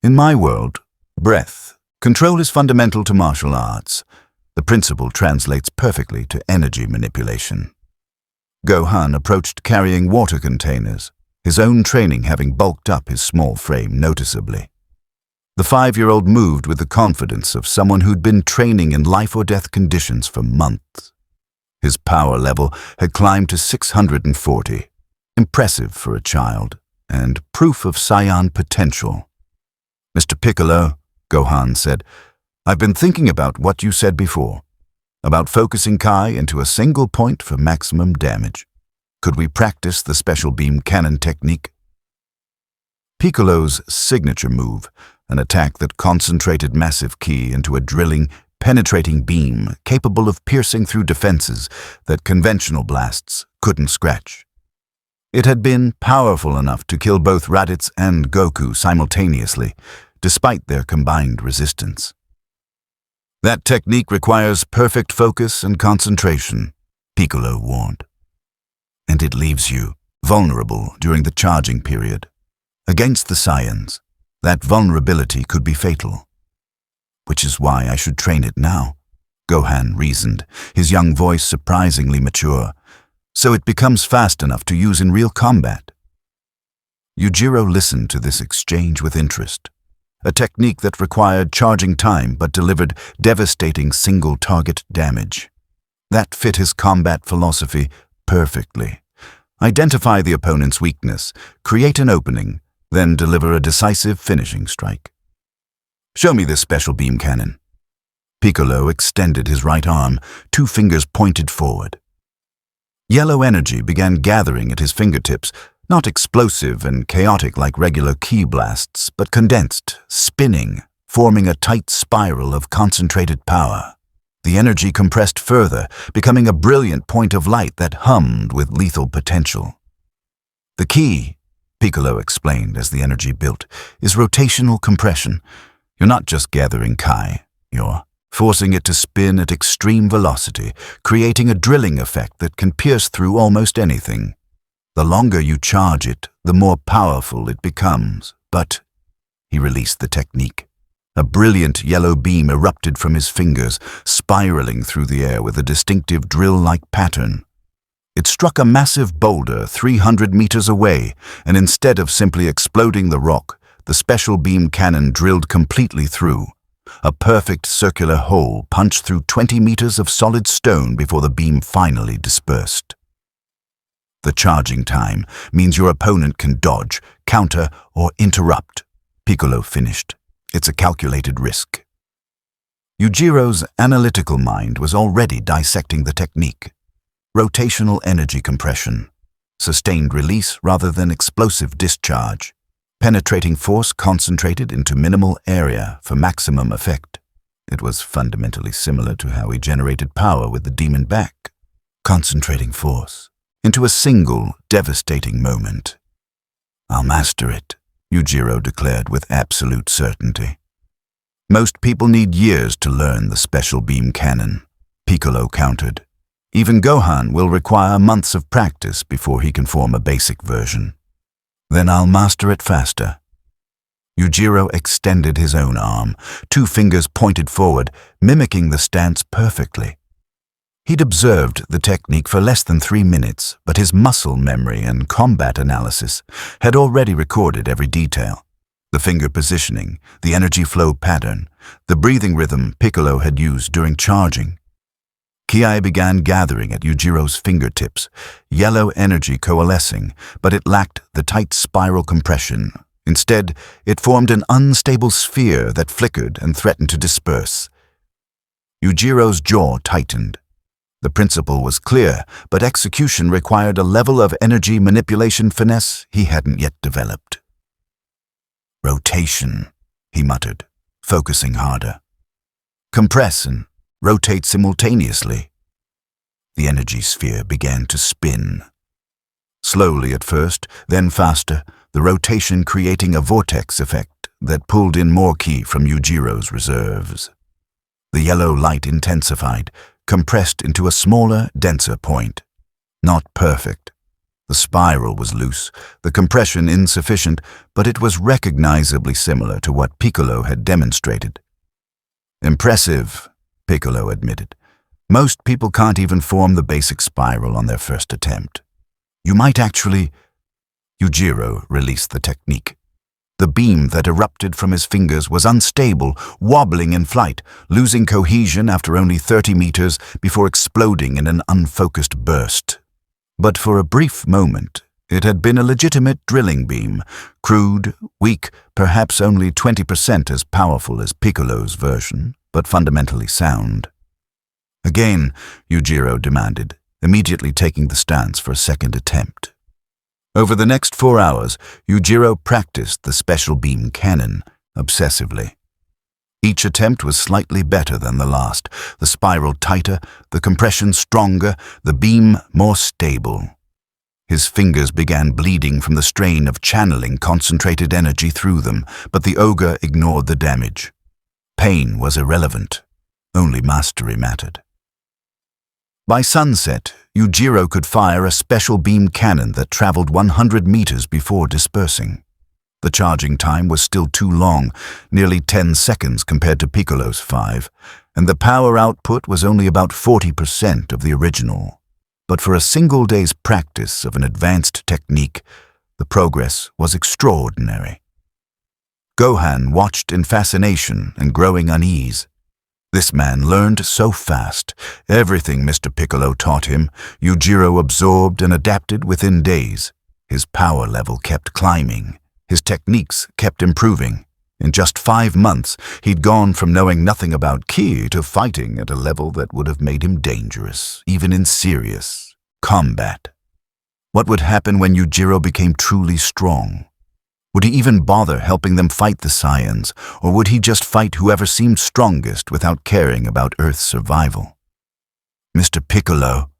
In my world, breath, control is fundamental to martial arts. The principle translates perfectly to energy manipulation. Gohan approached carrying water containers, his own training having bulked up his small frame noticeably. The 5-year-old moved with the confidence of someone who'd been training in life-or-death conditions for months. His power level had climbed to 640, impressive for a child, and proof of Saiyan potential. Mr. Piccolo, Gohan said, I've been thinking about what you said before. about focusing Kai into a single point for maximum damage. Could we practice the special beam cannon technique? Piccolo's signature move, an attack that concentrated massive ki into a drilling, penetrating beam capable of piercing through defenses that conventional blasts couldn't scratch. It had been powerful enough to kill both Raditz and Goku simultaneously, despite their combined resistance. That technique requires perfect focus and concentration, Piccolo warned. And it leaves you vulnerable during the charging period. Against the Saiyans, that vulnerability could be fatal. Which is why I should train it now, Gohan reasoned, his young voice surprisingly mature, so it becomes fast enough to use in real combat. Yujiro listened to this exchange with interest, a technique that required charging time but delivered devastating single-target damage. That fit his combat philosophy perfectly. Identify the opponent's weakness, create an opening, then deliver a decisive finishing strike. Show me this special beam cannon. Piccolo extended his right arm, 2 fingers pointed forward. Yellow energy began gathering at his fingertips, not explosive and chaotic like regular ki blasts, but condensed, spinning, forming a tight spiral of concentrated power. The energy compressed further, becoming a brilliant point of light that hummed with lethal potential. The key, Piccolo explained as the energy built, is rotational compression. You're not just gathering Kai, you're forcing it to spin at extreme velocity, creating a drilling effect that can pierce through almost anything. The longer you charge it, the more powerful it becomes. But he released the technique. A brilliant yellow beam erupted from his fingers, spiraling through the air with a distinctive drill-like pattern. It struck a massive boulder 300 meters away, and instead of simply exploding the rock, the special beam cannon drilled completely through. A perfect circular hole punched through 20 meters of solid stone before the beam finally dispersed. The charging time means your opponent can dodge, counter, or interrupt, Piccolo finished. It's a calculated risk. Yujiro's analytical mind was already dissecting the technique. Rotational energy compression, sustained release rather than explosive discharge, penetrating force concentrated into minimal area for maximum effect. It was fundamentally similar to how he generated power with the demon back, concentrating force into a single devastating moment. I'll master it, Yujiro declared with absolute certainty. Most people need years to learn the special beam cannon, Piccolo countered. Even Gohan will require months of practice before he can form a basic version. Then I'll master it faster. Yujiro extended his own arm, 2 fingers pointed forward, mimicking the stance perfectly. He'd observed the technique for less than 3 minutes, but his muscle memory and combat analysis had already recorded every detail. The finger positioning, the energy flow pattern, the breathing rhythm Piccolo had used during charging. Ki began gathering at Yujiro's fingertips, yellow energy coalescing, but it lacked the tight spiral compression. Instead, it formed an unstable sphere that flickered and threatened to disperse. Yujiro's jaw tightened. The principle was clear, but execution required a level of energy manipulation finesse he hadn't yet developed. Rotation, he muttered, focusing harder. Compress and rotate simultaneously. The energy sphere began to spin. Slowly at first, then faster, the rotation creating a vortex effect that pulled in more ki from Yujiro's reserves. The yellow light intensified, compressed into a smaller, denser point. Not perfect. The spiral was loose, the compression insufficient, but it was recognizably similar to what Piccolo had demonstrated. Impressive, Piccolo admitted. Most people can't even form the basic spiral on their first attempt. You might actually... Yujiro released the technique. The beam that erupted from his fingers was unstable, wobbling in flight, losing cohesion after only 30 meters before exploding in an unfocused burst. But for a brief moment, it had been a legitimate drilling beam, crude, weak, perhaps only 20% as powerful as Piccolo's version, but fundamentally sound. Again, Yujiro demanded, immediately taking the stance for a second attempt. Over the next 4 hours, Yujiro practiced the special beam cannon obsessively. Each attempt was slightly better than the last, the spiral tighter, the compression stronger, the beam more stable. His fingers began bleeding from the strain of channeling concentrated energy through them, but the ogre ignored the damage. Pain was irrelevant. Only mastery mattered. By sunset, Yujiro could fire a special beam cannon that traveled 100 meters before dispersing. The charging time was still too long, nearly 10 seconds compared to Piccolo's 5, and the power output was only about 40% of the original. But for a single day's practice of an advanced technique, the progress was extraordinary. Gohan watched in fascination and growing unease. This man learned so fast. Everything Mr. Piccolo taught him, Yujiro absorbed and adapted within days. His power level kept climbing. His techniques kept improving. In just 5 months, he'd gone from knowing nothing about ki to fighting at a level that would have made him dangerous, even in serious combat. What would happen when Yujiro became truly strong? Would he even bother helping them fight the Saiyans, or would he just fight whoever seemed strongest without caring about Earth's survival? "Mr. Piccolo,"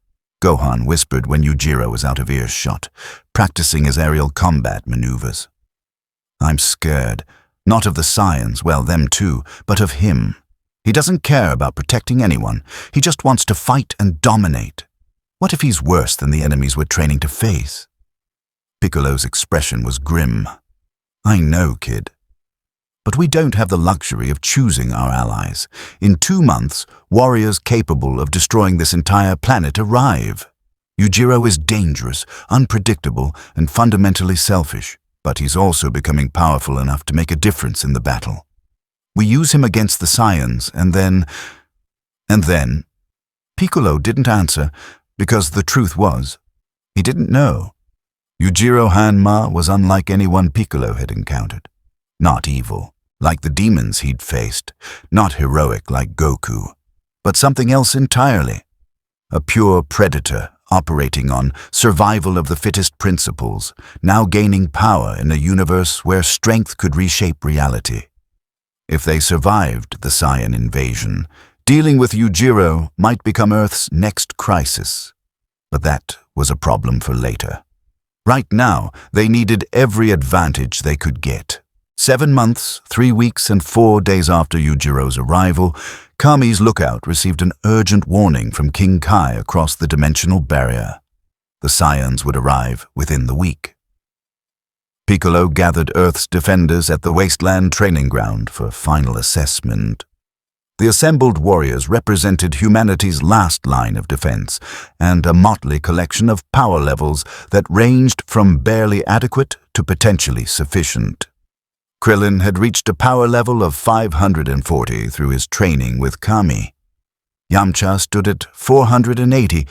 Gohan whispered when Yujiro was out of earshot, practicing his aerial combat maneuvers. "I'm scared. Not of the Saiyans, well, them too, but of him. He doesn't care about protecting anyone. He just wants to fight and dominate. What if he's worse than the enemies we're training to face?" Piccolo's expression was grim. "I know, kid. But we don't have the luxury of choosing our allies. In 2 months, warriors capable of destroying this entire planet arrive. Yujiro is dangerous, unpredictable, and fundamentally selfish. But he's also becoming powerful enough to make a difference in the battle. We use him against the Saiyans, and then... Piccolo didn't answer, because the truth was, he didn't know. Yujiro Hanma was unlike anyone Piccolo had encountered. Not evil, like the demons he'd faced. Not heroic like Goku. But something else entirely. A pure predator, operating on survival of the fittest principles, now gaining power in a universe where strength could reshape reality. If they survived the Saiyan invasion, dealing with Yujiro might become Earth's next crisis. But that was a problem for later. Right now, they needed every advantage they could get. 7 months, 3 weeks, and 4 days after Yujiro's arrival, Kami's lookout received an urgent warning from King Kai across the dimensional barrier. The Saiyans would arrive within the week. Piccolo gathered Earth's defenders at the Wasteland Training Ground for final assessment. The assembled warriors represented humanity's last line of defense, and a motley collection of power levels that ranged from barely adequate to potentially sufficient. Krillin had reached a power level of 540 through his training with Kami. Yamcha stood at 480.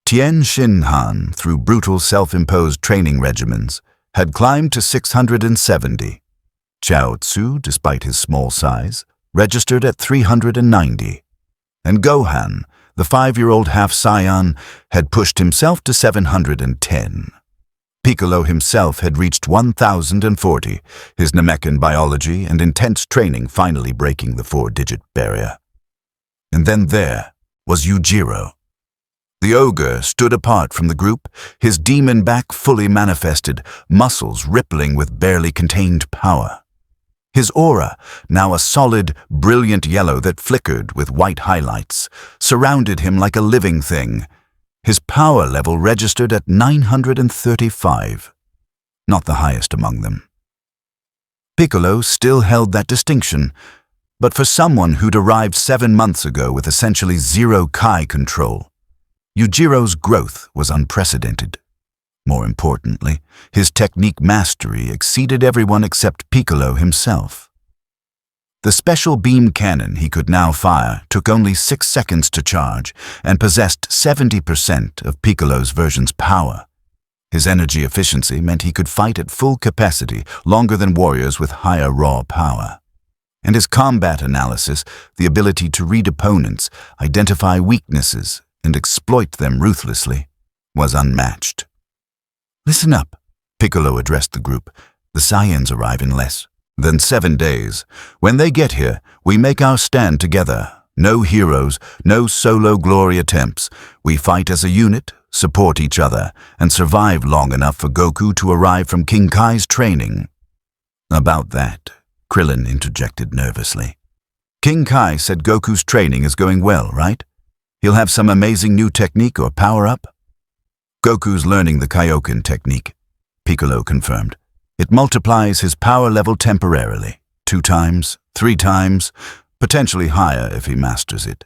Tien Shinhan, through brutal self-imposed training regimens, had climbed to 670. Chaozu, Tzu, despite his small size, registered at 390. And Gohan, the 5-year-old half-Saiyan, had pushed himself to 710. Piccolo himself had reached 1,040, his Namekian biology and intense training finally breaking the 4-digit barrier. And then there was Yujiro. The ogre stood apart from the group, his demon back fully manifested, muscles rippling with barely contained power. His aura, now a solid, brilliant yellow that flickered with white highlights, surrounded him like a living thing. His power level registered at 935, not the highest among them. Piccolo still held that distinction, but for someone who'd arrived 7 months ago with essentially zero Kai control, Yujiro's growth was unprecedented. More importantly, his technique mastery exceeded everyone except Piccolo himself. The special beam cannon he could now fire took only 6 seconds to charge and possessed 70% of Piccolo's version's power. His energy efficiency meant he could fight at full capacity longer than warriors with higher raw power. and his combat analysis, the ability to read opponents, identify weaknesses, and exploit them ruthlessly, was unmatched. "Listen up," Piccolo addressed the group. "The Saiyans arrive in less than 7 days. When they get here, we make our stand together. No heroes, no solo glory attempts. We fight as a unit, support each other, and survive long enough for Goku to arrive from King Kai's training." "About that," Krillin interjected nervously. "King Kai said Goku's training is going well, right? He'll have some amazing new technique or power-up?" "Goku's learning the Kaioken technique," Piccolo confirmed. "It multiplies his power level temporarily, 2 times, 3 times, potentially higher if he masters it.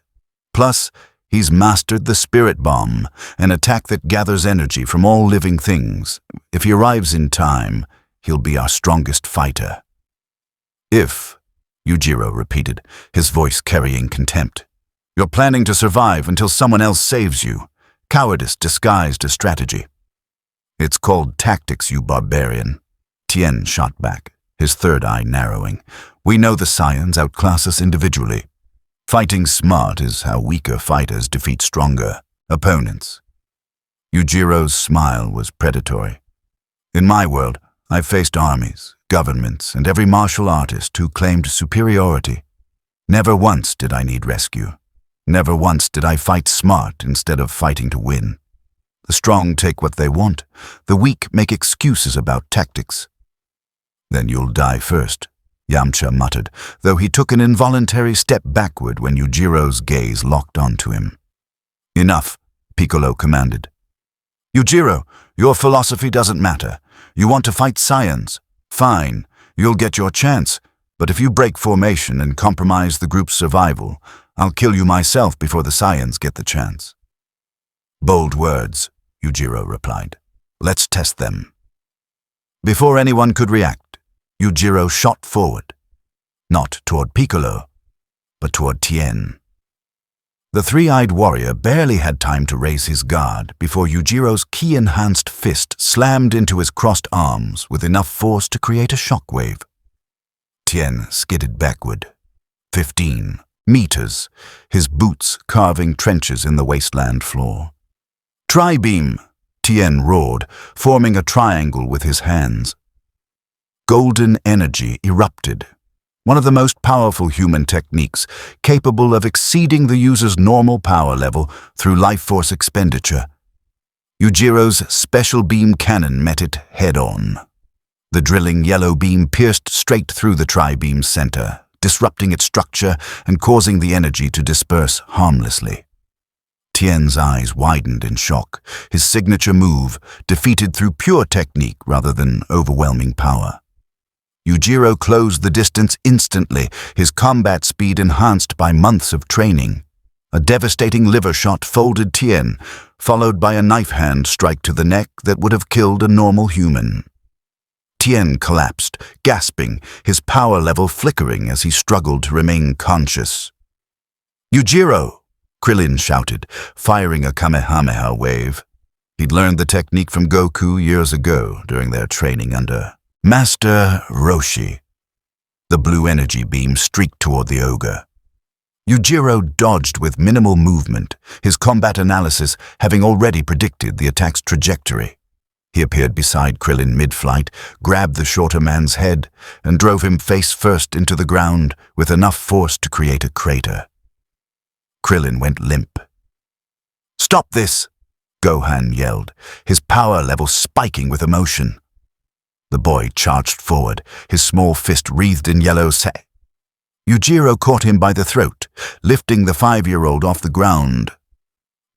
Plus, he's mastered the Spirit Bomb, an attack that gathers energy from all living things. If he arrives in time, he'll be our strongest fighter." "If," Yujiro repeated, his voice carrying contempt. "You're planning to survive until someone else saves you. Cowardice disguised as strategy." "It's called tactics, you barbarian," Tien shot back, his third eye narrowing. "We know the Saiyans outclass us individually. Fighting smart is how weaker fighters defeat stronger opponents." Yujiro's smile was predatory. "In my world, I've faced armies, governments, and every martial artist who claimed superiority. Never once did I need rescue. Never once did I fight smart instead of fighting to win. The strong take what they want. The weak make excuses about tactics." "Then you'll die first," Yamcha muttered, though he took an involuntary step backward when Yujiro's gaze locked onto him. "Enough," Piccolo commanded. "Yujiro, your philosophy doesn't matter. You want to fight Saiyans? Fine, you'll get your chance. But if you break formation and compromise the group's survival, I'll kill you myself before the Saiyans get the chance." "Bold words," Yujiro replied. "Let's test them." Before anyone could react, Yujiro shot forward, not toward Piccolo, but toward Tien. The three-eyed warrior barely had time to raise his guard before Yujiro's ki-enhanced fist slammed into his crossed arms with enough force to create a shockwave. Tien skidded backward. 15 meters, his boots carving trenches in the wasteland floor. "Tri-beam!" Tien roared, forming a triangle with his hands. Golden energy erupted, one of the most powerful human techniques, capable of exceeding the user's normal power level through life force expenditure. Yujiro's special beam cannon met it head-on. The drilling yellow beam pierced straight through the tri-beam's center, disrupting its structure and causing the energy to disperse harmlessly. Tien's eyes widened in shock, his signature move defeated through pure technique rather than overwhelming power. Yujiro closed the distance instantly, his combat speed enhanced by months of training. A devastating liver shot folded Tien, followed by a knife hand strike to the neck that would have killed a normal human. Tien collapsed, gasping, his power level flickering as he struggled to remain conscious. "Yujiro!" Krillin shouted, firing a Kamehameha wave. He'd learned the technique from Goku years ago during their training under Master Roshi. The blue energy beam streaked toward the ogre. Yujiro dodged with minimal movement, his combat analysis having already predicted the attack's trajectory. He appeared beside Krillin mid-flight, grabbed the shorter man's head, and drove him face first into the ground with enough force to create a crater. Krillin went limp. "Stop this!" Gohan yelled, his power level spiking with emotion. The boy charged forward, his small fist wreathed in yellow Yujiro caught him by the throat, lifting the 5-year-old off the ground.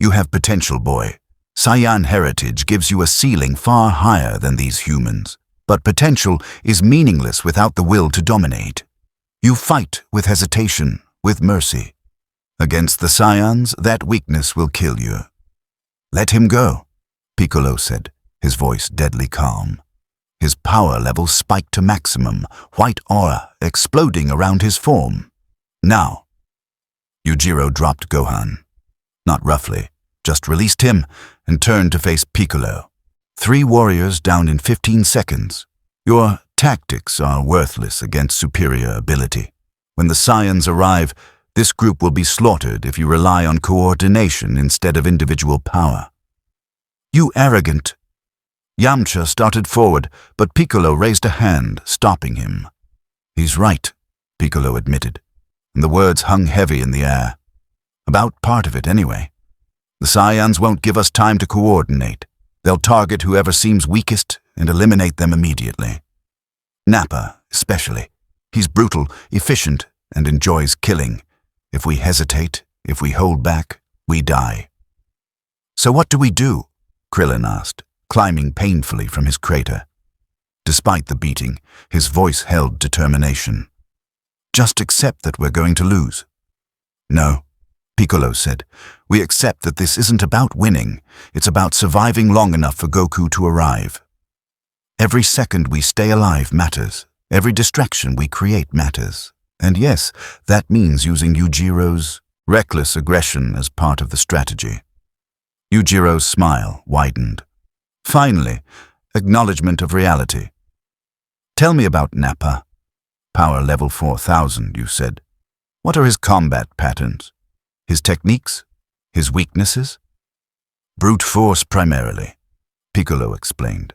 "You have potential, boy. Saiyan heritage gives you a ceiling far higher than these humans, but potential is meaningless without the will to dominate. You fight with hesitation, with mercy. Against the Saiyans, that weakness will kill you." "Let him go," Piccolo said, his voice deadly calm. His power level spiked to maximum, white aura exploding around his form. "Now." Yujiro dropped Gohan. Not roughly, just released him and turned to face Piccolo. 3 warriors down in 15 seconds. Your tactics are worthless against superior ability. When the Saiyans arrive, this group will be slaughtered if you rely on coordination instead of individual power. You arrogant! Yamcha started forward, but Piccolo raised a hand, stopping him. He's right, Piccolo admitted, and the words hung heavy in the air. About part of it, anyway. The Saiyans won't give us time to coordinate. They'll target whoever seems weakest and eliminate them immediately. Nappa, especially. He's brutal, efficient, and enjoys killing. If we hesitate, if we hold back, we die. So what do we do? Krillin asked, climbing painfully from his crater. Despite the beating, his voice held determination. Just accept that we're going to lose. No, Piccolo said. We accept that this isn't about winning. It's about surviving long enough for Goku to arrive. Every second we stay alive matters. Every distraction we create matters. And yes, that means using Yujiro's reckless aggression as part of the strategy. Yujiro's smile widened. Finally, acknowledgement of reality. Tell me about Nappa. Power level 4000, you said. What are his combat patterns? His techniques? His weaknesses? Brute force primarily, Piccolo explained.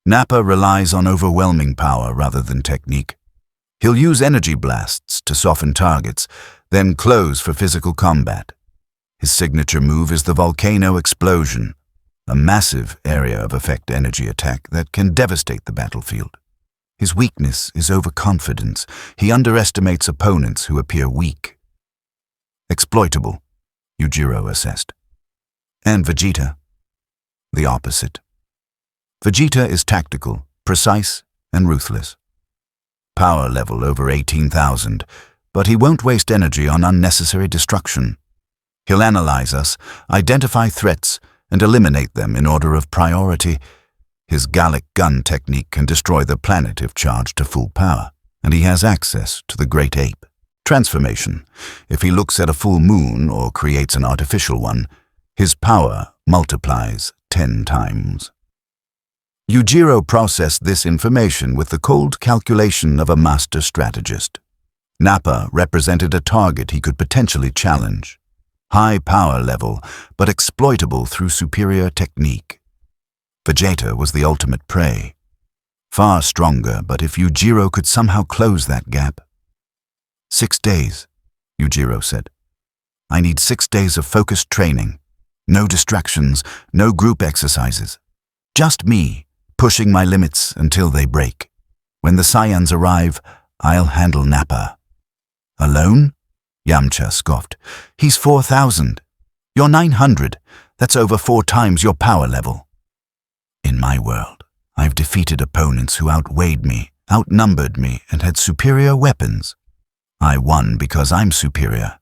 Nappa relies on overwhelming power rather than technique. He'll use energy blasts to soften targets, then close for physical combat. His signature move is the volcano explosion, a massive area of effect energy attack that can devastate the battlefield. His weakness is overconfidence. He underestimates opponents who appear weak. Exploitable, Yujiro assessed. And Vegeta? The opposite. Vegeta is tactical, precise, and ruthless. Power level over 18,000, but he won't waste energy on unnecessary destruction. He'll analyze us, identify threats, and eliminate them in order of priority. His Gallic gun technique can destroy the planet if charged to full power, and he has access to the Great Ape. Transformation. If he looks at a full moon or creates an artificial one, his power multiplies 10 times. Yujiro processed this information with the cold calculation of a master strategist. Nappa represented a target he could potentially challenge. High power level, but exploitable through superior technique. Vegeta was the ultimate prey. Far stronger, but if Yujiro could somehow close that gap. 6 days, Yujiro said. I need 6 days of focused training. No distractions, no group exercises. Just me, pushing my limits until they break. When the Saiyans arrive, I'll handle Nappa. Alone? Yamcha scoffed. He's 4,000. You're 900. That's over 4 times your power level. In my world, I've defeated opponents who outweighed me, outnumbered me, and had superior weapons. I won because I'm superior.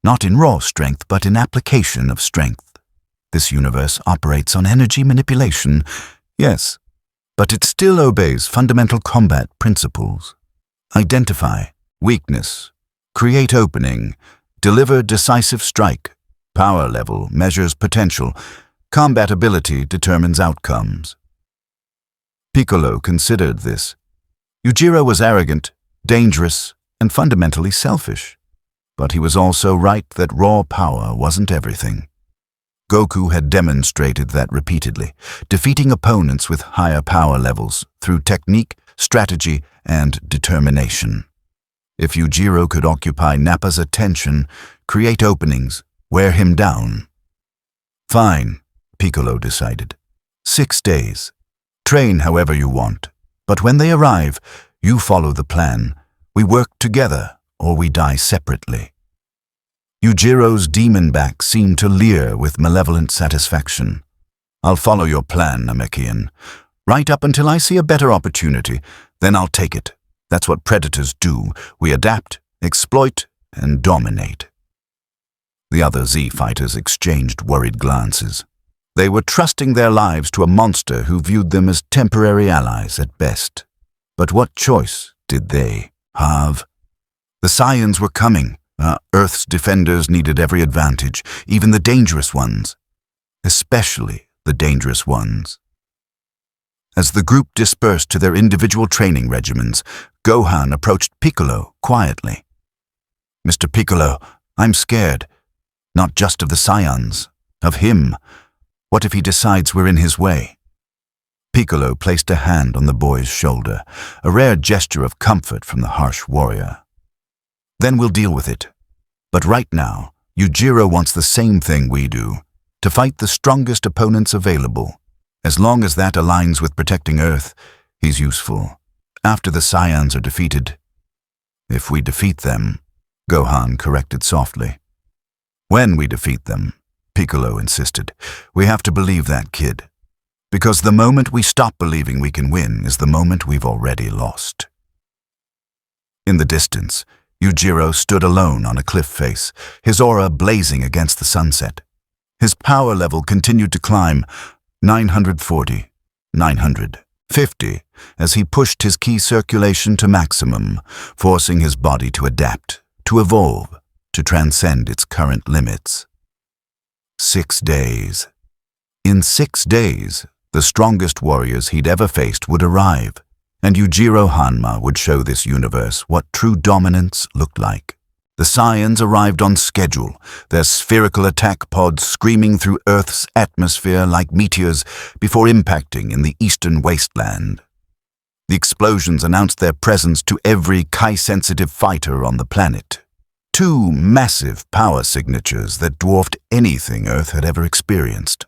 Not in raw strength, but in application of strength. This universe operates on energy manipulation, yes, but it still obeys fundamental combat principles. Identify weakness, create opening, deliver decisive strike. Power level measures potential. Combat ability determines outcomes. Piccolo considered this. Yujiro was arrogant, dangerous, and fundamentally selfish. But he was also right that raw power wasn't everything. Goku had demonstrated that repeatedly, defeating opponents with higher power levels through technique, strategy, and determination. If Yujiro could occupy Nappa's attention, create openings, wear him down. Fine, Piccolo decided. 6 days. Train however you want, but when they arrive, you follow the plan. We work together, or we die separately. Yujiro's demon back seemed to leer with malevolent satisfaction. I'll follow your plan, Namekian. Right up until I see a better opportunity, then I'll take it. That's what predators do. We adapt, exploit, and dominate. The other Z fighters exchanged worried glances. They were trusting their lives to a monster who viewed them as temporary allies at best. But what choice did they have? The Saiyans were coming. Earth's defenders needed every advantage, even the dangerous ones. Especially the dangerous ones. As the group dispersed to their individual training regimens, Gohan approached Piccolo quietly. Mr. Piccolo, I'm scared. Not just of the Saiyans, of him. What if he decides we're in his way? Piccolo placed a hand on the boy's shoulder, a rare gesture of comfort from the harsh warrior. Then we'll deal with it. But right now, Yujiro wants the same thing we do, to fight the strongest opponents available. As long as that aligns with protecting Earth, he's useful. After the Saiyans are defeated. If we defeat them, Gohan corrected softly. When we defeat them, Piccolo insisted, we have to believe that kid. Because the moment we stop believing we can win is the moment we've already lost. In the distance, Yujiro stood alone on a cliff face, his aura blazing against the sunset. His power level continued to climb, 940, 950, as he pushed his ki circulation to maximum, forcing his body to adapt, to evolve, to transcend its current limits. 6 days. In 6 days, the strongest warriors he'd ever faced would arrive, and Yujiro Hanma would show this universe what true dominance looked like. The Saiyans arrived on schedule, their spherical attack pods screaming through Earth's atmosphere like meteors before impacting in the eastern wasteland. The explosions announced their presence to every Kai-sensitive fighter on the planet. 2 massive power signatures that dwarfed anything Earth had ever experienced.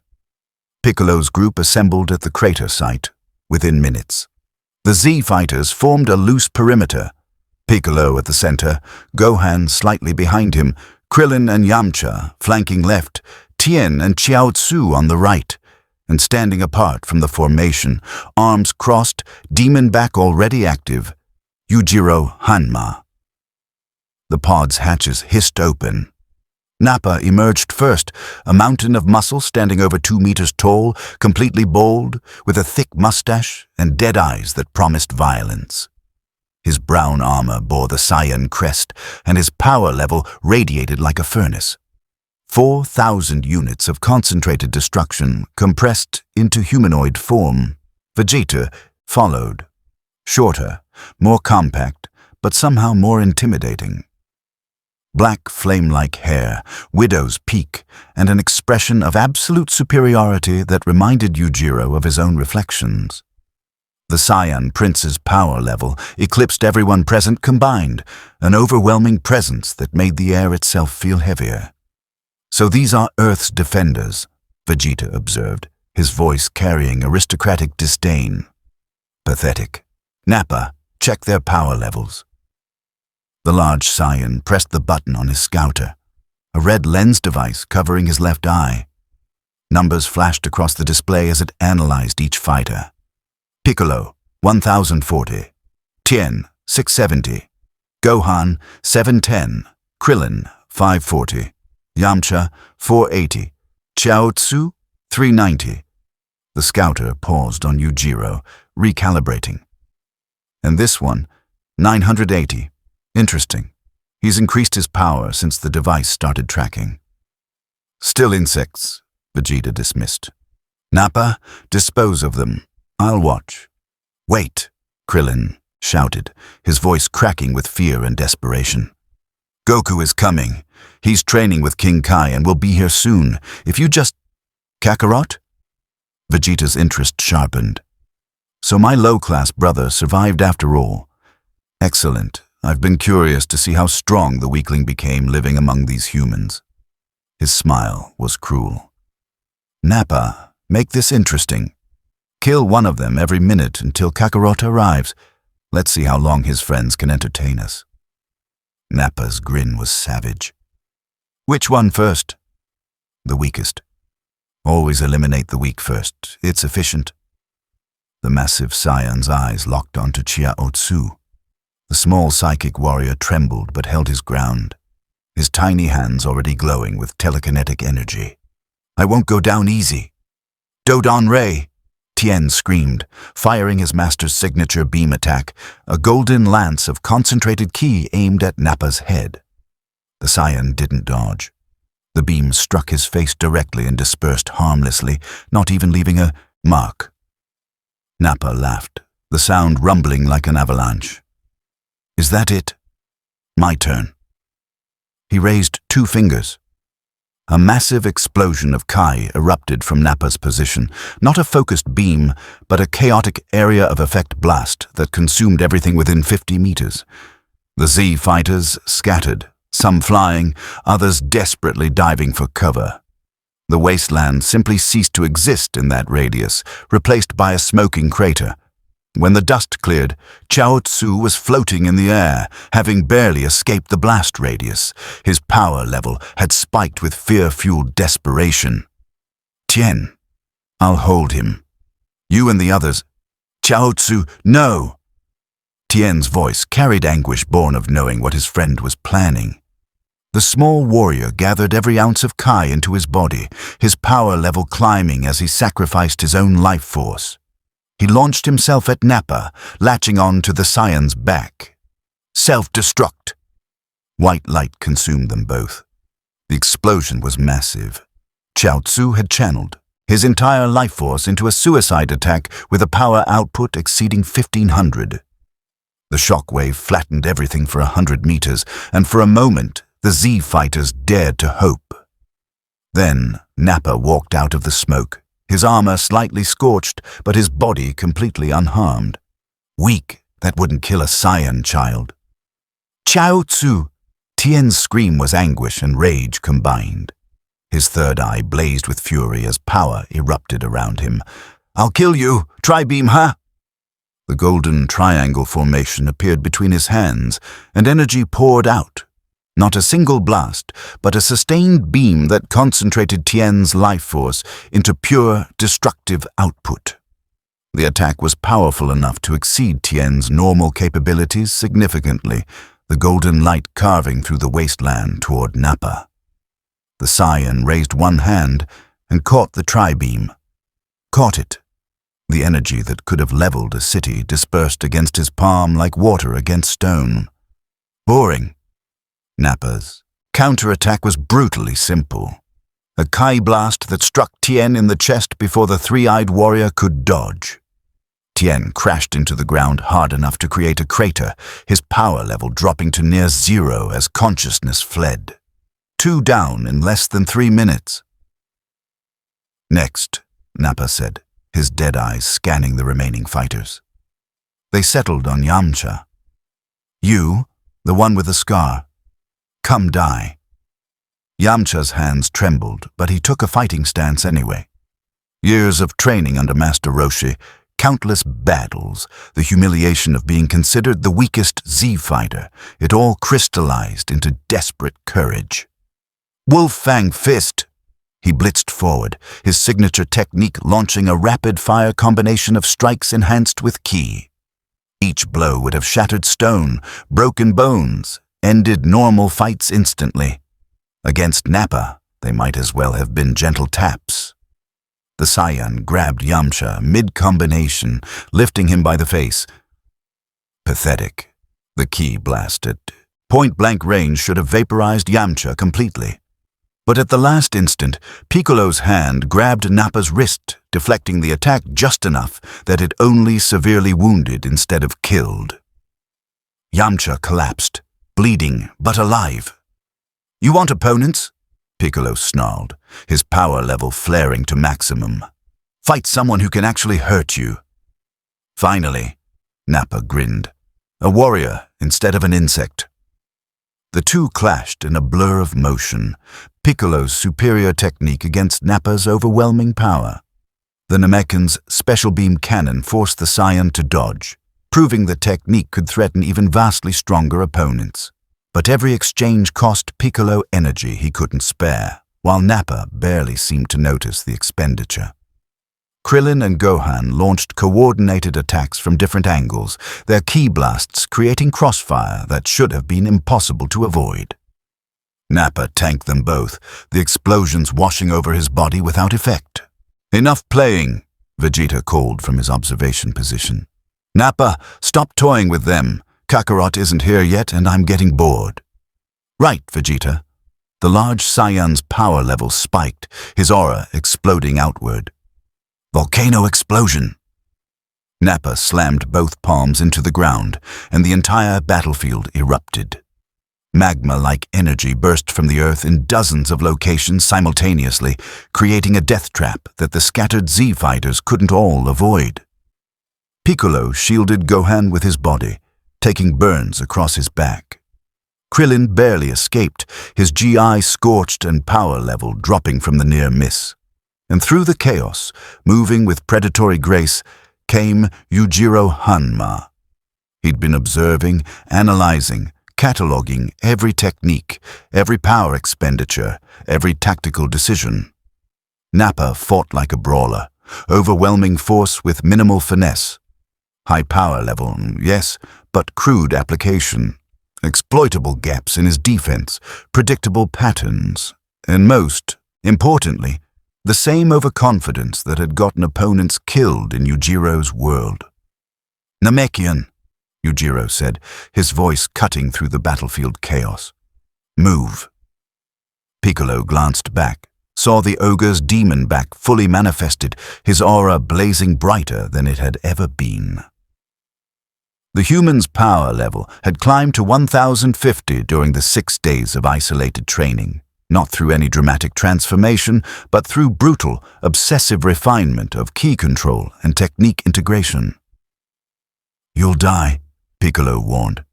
Piccolo's group assembled at the crater site within minutes. The Z fighters formed a loose perimeter, Piccolo at the center, Gohan slightly behind him, Krillin and Yamcha flanking left, Tien and Chiaotzu on the right, and standing apart from the formation, arms crossed, demon back already active, Yujiro Hanma. The pod's hatches hissed open. Nappa emerged first, a mountain of muscle standing over 2 meters tall, completely bald, with a thick mustache and dead eyes that promised violence. His brown armor bore the Saiyan crest, and his power level radiated like a furnace. 4,000 units of concentrated destruction compressed into humanoid form. Vegeta followed. Shorter, more compact, but somehow more intimidating. Black flame-like hair, widow's peak, and an expression of absolute superiority that reminded Yujiro of his own reflections. The Saiyan prince's power level eclipsed everyone present combined, an overwhelming presence that made the air itself feel heavier. So these are Earth's defenders, Vegeta observed, his voice carrying aristocratic disdain. Pathetic. Nappa, check their power levels. The large Saiyan pressed the button on his scouter, a red lens device covering his left eye. Numbers flashed across the display as it analyzed each fighter. Piccolo, 1040. Tien, 670. Gohan, 710. Krillin, 540. Yamcha, 480. Chiaotzu, 390. The scouter paused on Yujiro, recalibrating. And this one, 980. Interesting. He's increased his power since the device started tracking. Still insects, Vegeta dismissed. Nappa, dispose of them. I'll watch. Wait, Krillin shouted, his voice cracking with fear and desperation. Goku is coming. He's training with King Kai and will be here soon. If you just... Kakarot? Vegeta's interest sharpened. So my low-class brother survived after all. Excellent. I've been curious to see how strong the weakling became living among these humans. His smile was cruel. Nappa, make this interesting. Kill one of them every minute until Kakarot arrives. Let's see how long his friends can entertain us. Nappa's grin was savage. Which one first? The weakest. Always eliminate the weak first. It's efficient. The massive Saiyan's eyes locked onto Chiaotzu. The small psychic warrior trembled but held his ground, his tiny hands already glowing with telekinetic energy. I won't go down easy. Dodon Ray! Tien screamed, firing his master's signature beam attack, a golden lance of concentrated ki aimed at Nappa's head. The Saiyan didn't dodge. The beam struck his face directly and dispersed harmlessly, not even leaving a mark. Nappa laughed, the sound rumbling like an avalanche. Is that it? My turn. He raised 2 fingers. A massive explosion of Kai erupted from Nappa's position, not a focused beam, but a chaotic area of effect blast that consumed everything within 50 meters. The Z fighters scattered, some flying, others desperately diving for cover. The wasteland simply ceased to exist in that radius, replaced by a smoking crater. When the dust cleared, Chao Tzu was floating in the air, having barely escaped the blast radius. His power level had spiked with fear-fueled desperation. "Tien, I'll hold him. You and the others." "Chao Tzu, no!" Tien's voice carried anguish born of knowing what his friend was planning. The small warrior gathered every ounce of Kai into his body, his power level climbing as he sacrificed his own life force. He launched himself at Nappa, latching on to the Saiyan's back. Self-destruct! White light consumed them both. The explosion was massive. Chao Tzu had channeled his entire life force into a suicide attack with a power output exceeding 1,500. The shockwave flattened everything for 100 meters, and for a moment, the Z fighters dared to hope. Then, Nappa walked out of the smoke, his armor slightly scorched, but his body completely unharmed. Weak, that wouldn't kill a Saiyan child. "Chao Tzu!" Tien's scream was anguish and rage combined. His third eye blazed with fury as power erupted around him. "I'll kill you! Tri-beam, huh?" The golden triangle formation appeared between his hands, and energy poured out. Not a single blast, but a sustained beam that concentrated Tien's life force into pure, destructive output. The attack was powerful enough to exceed Tien's normal capabilities significantly, the golden light carving through the wasteland toward Nappa. The Saiyan raised one hand and caught the tri-beam. Caught it. The energy that could have leveled a city dispersed against his palm like water against stone. Boring. Nappa's counterattack was brutally simple. A Kai blast that struck Tien in the chest before the three-eyed warrior could dodge. Tien crashed into the ground hard enough to create a crater, his power level dropping to near 0 as consciousness fled. 2 down in less than 3 minutes. "Next," Nappa said, his dead eyes scanning the remaining fighters. They settled on Yamcha. "You, the one with the scar. Come die." Yamcha's hands trembled, but he took a fighting stance anyway. Years of training under Master Roshi, countless battles, the humiliation of being considered the weakest Z fighter, it all crystallized into desperate courage. "Wolf Fang Fist!" He blitzed forward, his signature technique launching a rapid-fire combination of strikes enhanced with ki. Each blow would have shattered stone, broken bones, ended normal fights instantly. Against Nappa, they might as well have been gentle taps. The Saiyan grabbed Yamcha mid-combination, lifting him by the face. Pathetic. The ki blasted. Point-blank range should have vaporized Yamcha completely. But at the last instant, Piccolo's hand grabbed Nappa's wrist, deflecting the attack just enough that it only severely wounded instead of killed. Yamcha collapsed, bleeding but alive. "You want opponents?" Piccolo snarled, his power level flaring to maximum. "Fight someone who can actually hurt you." "Finally," Nappa grinned, "a warrior instead of an insect." The two clashed in a blur of motion, Piccolo's superior technique against Nappa's overwhelming power. The Namekan's special beam cannon forced the Saiyan to dodge, proving the technique could threaten even vastly stronger opponents. But every exchange cost Piccolo energy he couldn't spare, while Nappa barely seemed to notice the expenditure. Krillin and Gohan launched coordinated attacks from different angles, their ki blasts creating crossfire that should have been impossible to avoid. Nappa tanked them both, the explosions washing over his body without effect. "Enough playing," Vegeta called from his observation position. "Nappa, stop toying with them. Kakarot isn't here yet and I'm getting bored." "Right, Vegeta." The large Saiyan's power level spiked, his aura exploding outward. Volcano explosion. Nappa slammed both palms into the ground, and the entire battlefield erupted. Magma-like energy burst from the earth in dozens of locations simultaneously, creating a death trap that the scattered Z-fighters couldn't all avoid. Piccolo shielded Gohan with his body, taking burns across his back. Krillin barely escaped, his GI scorched and power level dropping from the near miss. And through the chaos, moving with predatory grace, came Yujiro Hanma. He'd been observing, analyzing, cataloging every technique, every power expenditure, every tactical decision. Nappa fought like a brawler, overwhelming force with minimal finesse. High power level, yes, but crude application. Exploitable gaps in his defense, predictable patterns, and most importantly, the same overconfidence that had gotten opponents killed in Yujiro's world. "Namekian," Yujiro said, his voice cutting through the battlefield chaos. "Move." Piccolo glanced back, saw the ogre's demon back fully manifested, his aura blazing brighter than it had ever been. The human's power level had climbed to 1050 during the 6 days of isolated training, not through any dramatic transformation, but through brutal, obsessive refinement of ki control and technique integration. "You'll die," Piccolo warned.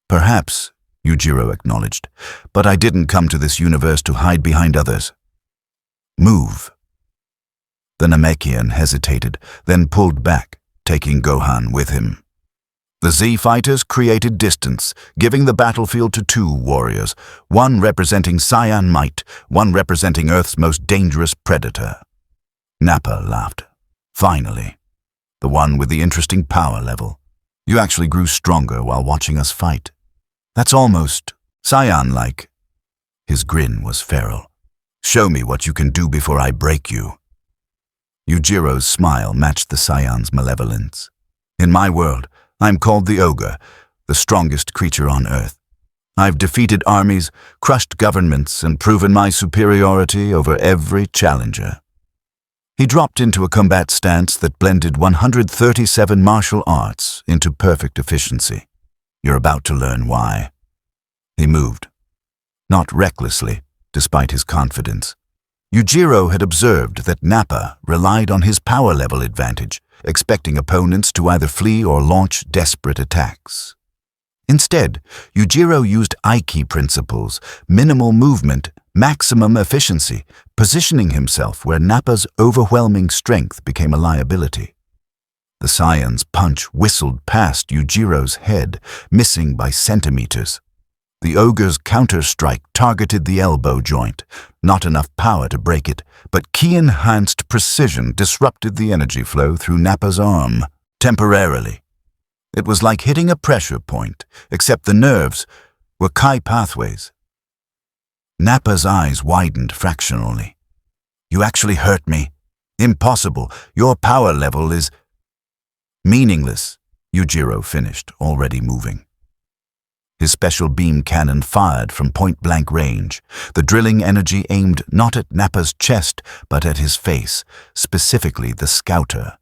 "Perhaps," Yujiro acknowledged, "but I didn't come to this universe to hide behind others. Move." The Namekian hesitated, then pulled back, taking Gohan with him. The Z-fighters created distance, giving the battlefield to 2 warriors, one representing Saiyan might, one representing Earth's most dangerous predator. Nappa laughed. "Finally. The one with the interesting power level. You actually grew stronger while watching us fight. That's almost Saiyan-like." His grin was feral. "Show me what you can do before I break you." Yujiro's smile matched the Saiyan's malevolence. "In my world, I'm called the Ogre, the strongest creature on Earth. I've defeated armies, crushed governments, and proven my superiority over every challenger." He dropped into a combat stance that blended 137 martial arts into perfect efficiency. "You're about to learn why." He moved. Not recklessly, despite his confidence. Yujiro had observed that Nappa relied on his power level advantage, expecting opponents to either flee or launch desperate attacks. Instead, Yujiro used Aiki principles, minimal movement, maximum efficiency, positioning himself where Nappa's overwhelming strength became a liability. The Saiyan's punch whistled past Yujiro's head, missing by centimeters. The ogre's counter-strike targeted the elbow joint, not enough power to break it, but ki-enhanced precision disrupted the energy flow through Nappa's arm, temporarily. It was like hitting a pressure point, except the nerves were Kai pathways. Nappa's eyes widened fractionally. "You actually hurt me. Impossible. Your power level is..." "Meaningless," Yujiro finished, already moving. His special beam cannon fired from point-blank range, the drilling energy aimed not at Nappa's chest, but at his face, specifically the scouter.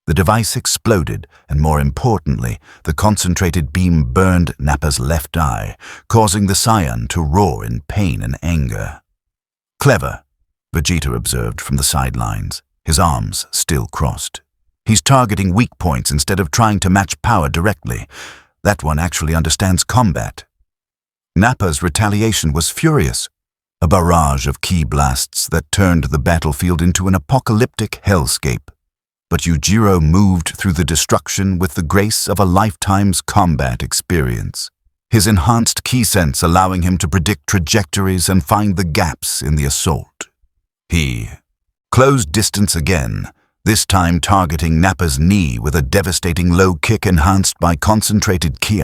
The device exploded, and more importantly, the concentrated beam burned Nappa's left eye, causing the Saiyan to roar in pain and anger. "Clever," Vegeta observed from the sidelines, his arms still crossed. "He's targeting weak points instead of trying to match power directly. That one actually understands combat." Nappa's retaliation was furious, a barrage of ki blasts that turned the battlefield into an apocalyptic hellscape. But Yujiro moved through the destruction with the grace of a lifetime's combat experience, his enhanced ki sense allowing him to predict trajectories and find the gaps in the assault. He closed distance again, this time targeting Nappa's knee with a devastating low kick enhanced by concentrated ki.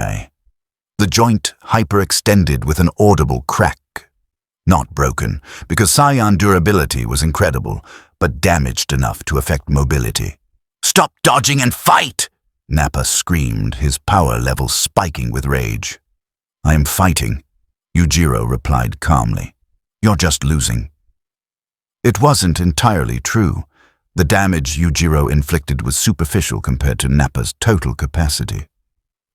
The joint hyperextended with an audible crack. Not broken, because Saiyan durability was incredible, but damaged enough to affect mobility. "Stop dodging and fight!" Nappa screamed, his power level spiking with rage. "I am fighting," Yujiro replied calmly. "You're just losing." It wasn't entirely true. The damage Yujiro inflicted was superficial compared to Nappa's total capacity.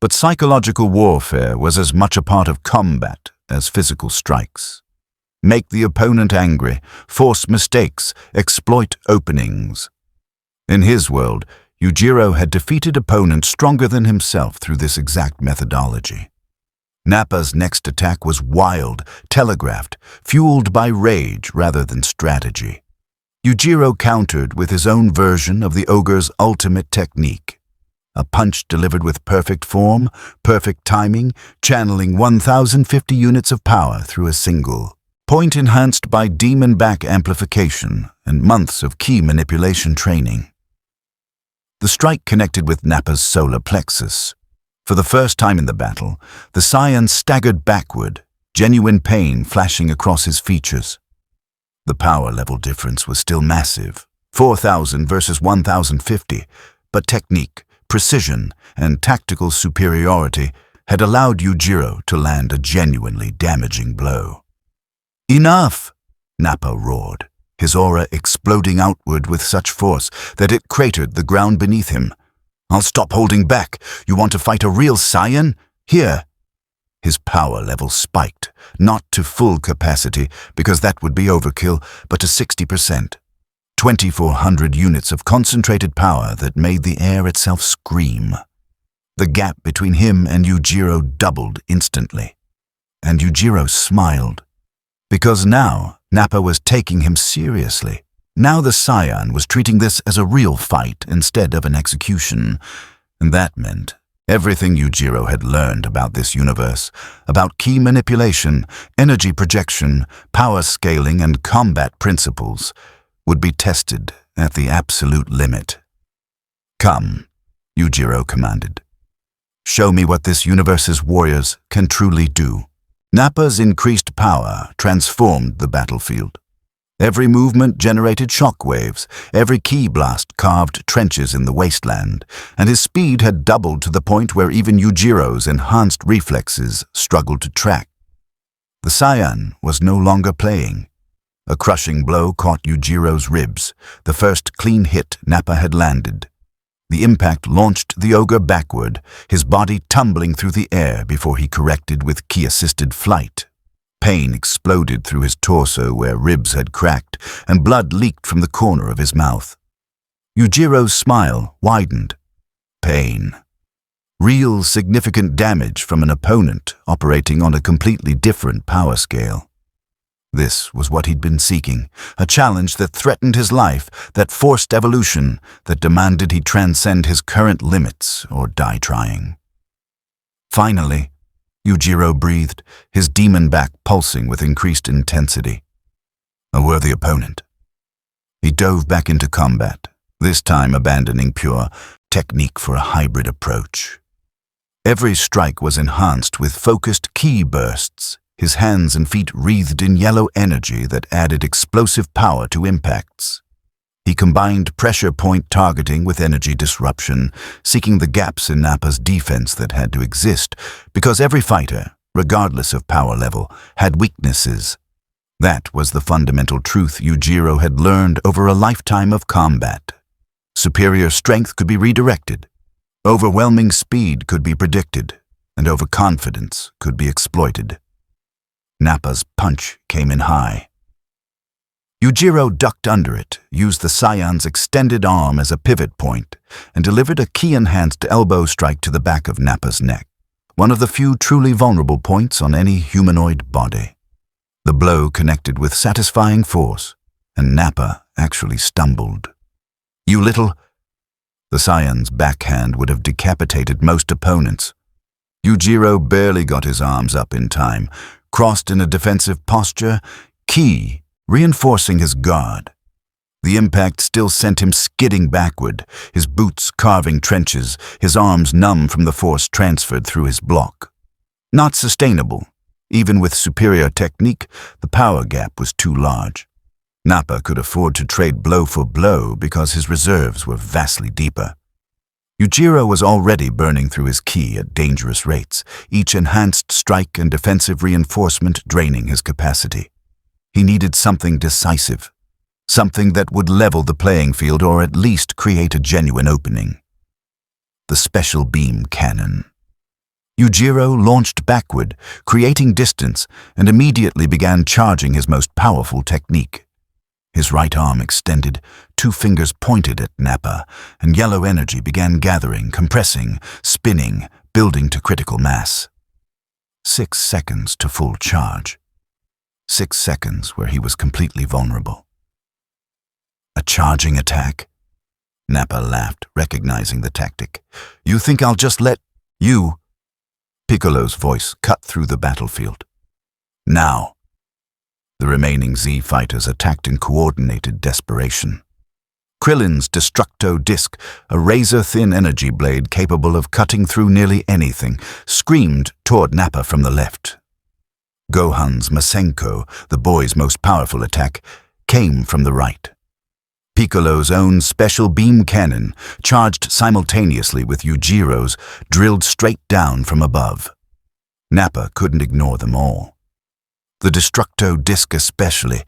But psychological warfare was as much a part of combat as physical strikes. Make the opponent angry, force mistakes, exploit openings. In his world, Yujiro had defeated opponents stronger than himself through this exact methodology. Nappa's next attack was wild, telegraphed, fueled by rage rather than strategy. Yujiro countered with his own version of the Ogre's ultimate technique. A punch delivered with perfect form, perfect timing, channeling 1,050 units of power through a single point, enhanced by demon back amplification and months of key manipulation training. The strike connected with Nappa's solar plexus. For the first time in the battle, the Saiyan staggered backward, genuine pain flashing across his features. The power level difference was still massive, 4,000 versus 1,050, but technique, precision, and tactical superiority had allowed Yujiro to land a genuinely damaging blow. "Enough!" Nappa roared, his aura exploding outward with such force that it cratered the ground beneath him. "I'll stop holding back. You want to fight a real Saiyan? Here!" His power level spiked, not to full capacity, because that would be overkill, but to 60%. 2,400 units of concentrated power that made the air itself scream. The gap between him and Yujiro doubled instantly. And Yujiro smiled. Because now, Nappa was taking him seriously. Now the Saiyan was treating this as a real fight instead of an execution. And that meant everything Yujiro had learned about this universe, about key manipulation, energy projection, power scaling, and combat principles, would be tested at the absolute limit. "Come," Yujiro commanded. "Show me what this universe's warriors can truly do." Nappa's increased power transformed the battlefield. Every movement generated shockwaves, every ki blast carved trenches in the wasteland, and his speed had doubled to the point where even Yujiro's enhanced reflexes struggled to track. The Saiyan was no longer playing. A crushing blow caught Yujiro's ribs, the first clean hit Nappa had landed. The impact launched the ogre backward, his body tumbling through the air before he corrected with ki-assisted flight. Pain exploded through his torso where ribs had cracked, and blood leaked from the corner of his mouth. Yujiro's smile widened. Pain. Real significant damage from an opponent operating on a completely different power scale. This was what he'd been seeking, a challenge that threatened his life, that forced evolution, that demanded he transcend his current limits or die trying. Finally, Yujiro breathed, his demon back pulsing with increased intensity. A worthy opponent. He dove back into combat, this time abandoning pure technique for a hybrid approach. Every strike was enhanced with focused ki bursts, his hands and feet wreathed in yellow energy that added explosive power to impacts. He combined pressure point targeting with energy disruption, seeking the gaps in Nappa's defense that had to exist, because every fighter, regardless of power level, had weaknesses. That was the fundamental truth Yujiro had learned over a lifetime of combat. Superior strength could be redirected, overwhelming speed could be predicted, and overconfidence could be exploited. Nappa's punch came in high. Yujiro ducked under it, used the Saiyan's extended arm as a pivot point, and delivered a ki-enhanced elbow strike to the back of Nappa's neck, one of the few truly vulnerable points on any humanoid body. The blow connected with satisfying force, and Nappa actually stumbled. "You little—" The Saiyan's backhand would have decapitated most opponents. Yujiro barely got his arms up in time, crossed in a defensive posture, ki reinforcing his guard. The impact still sent him skidding backward, his boots carving trenches, his arms numb from the force transferred through his block. Not sustainable. Even with superior technique, the power gap was too large. Nappa could afford to trade blow for blow because his reserves were vastly deeper. Yujiro was already burning through his ki at dangerous rates, each enhanced strike and defensive reinforcement draining his capacity. He needed something decisive, something that would level the playing field or at least create a genuine opening. The special beam cannon. Yujiro launched backward, creating distance, and immediately began charging his most powerful technique. His right arm extended, 2 fingers pointed at Nappa, and yellow energy began gathering, compressing, spinning, building to critical mass. 6 seconds to full charge. 6 seconds where he was completely vulnerable. A charging attack? Nappa laughed, recognizing the tactic. You think I'll just let you? Piccolo's voice cut through the battlefield. Now. The remaining Z fighters attacked in coordinated desperation. Krillin's Destructo Disc, a razor-thin energy blade capable of cutting through nearly anything, screamed toward Nappa from the left. Gohan's Masenko, the boy's most powerful attack, came from the right. Piccolo's own special beam cannon, charged simultaneously with Yujiro's, drilled straight down from above. Nappa couldn't ignore them all. The Destructo Disc especially,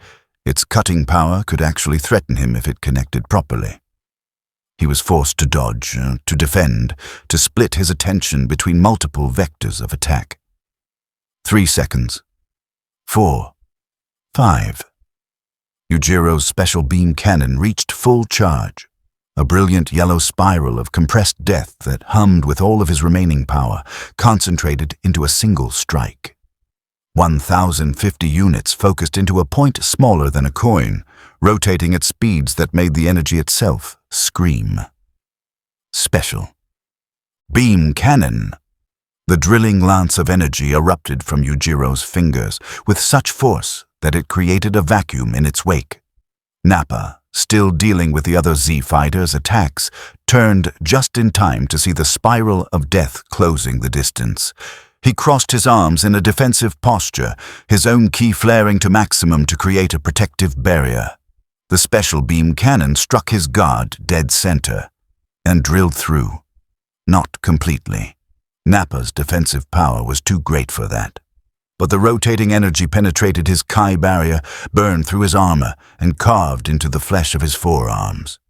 its cutting power could actually threaten him if it connected properly. He was forced to dodge, to defend, to split his attention between multiple vectors of attack. 3 seconds. 4. 5. Yujiro's special beam cannon reached full charge, a brilliant yellow spiral of compressed death that hummed with all of his remaining power, concentrated into a single strike. 1,050 units focused into a point smaller than a coin, rotating at speeds that made the energy itself scream. Special. Beam cannon. The drilling lance of energy erupted from Yujiro's fingers with such force that it created a vacuum in its wake. Nappa, still dealing with the other Z fighters' attacks, turned just in time to see the spiral of death closing the distance. He crossed his arms in a defensive posture, his own ki flaring to maximum to create a protective barrier. The special beam cannon struck his guard dead center and drilled through. Not completely. Nappa's defensive power was too great for that. But the rotating energy penetrated his Kai barrier, burned through his armor, and carved into the flesh of his forearms.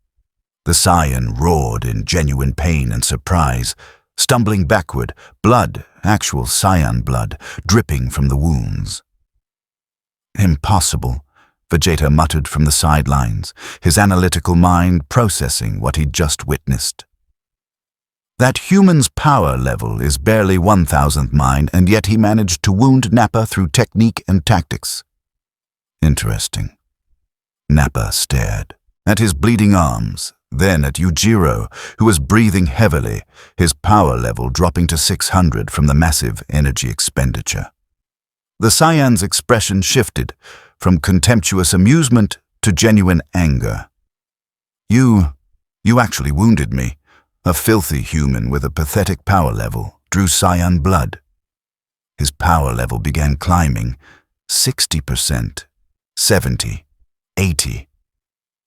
The Saiyan roared in genuine pain and surprise, stumbling backward, blood, actual Saiyan blood, dripping from the wounds. Impossible, Vegeta muttered from the sidelines, his analytical mind processing what he'd just witnessed. That human's power level is barely 1,000th mine, and yet he managed to wound Nappa through technique and tactics. Interesting. Nappa stared at his bleeding arms, then at Yujiro, who was breathing heavily, his power level dropping to 600 from the massive energy expenditure. The Saiyan's expression shifted from contemptuous amusement to genuine anger. You actually wounded me. A filthy human with a pathetic power level drew Saiyan blood. His power level began climbing, 60%, 70, 80.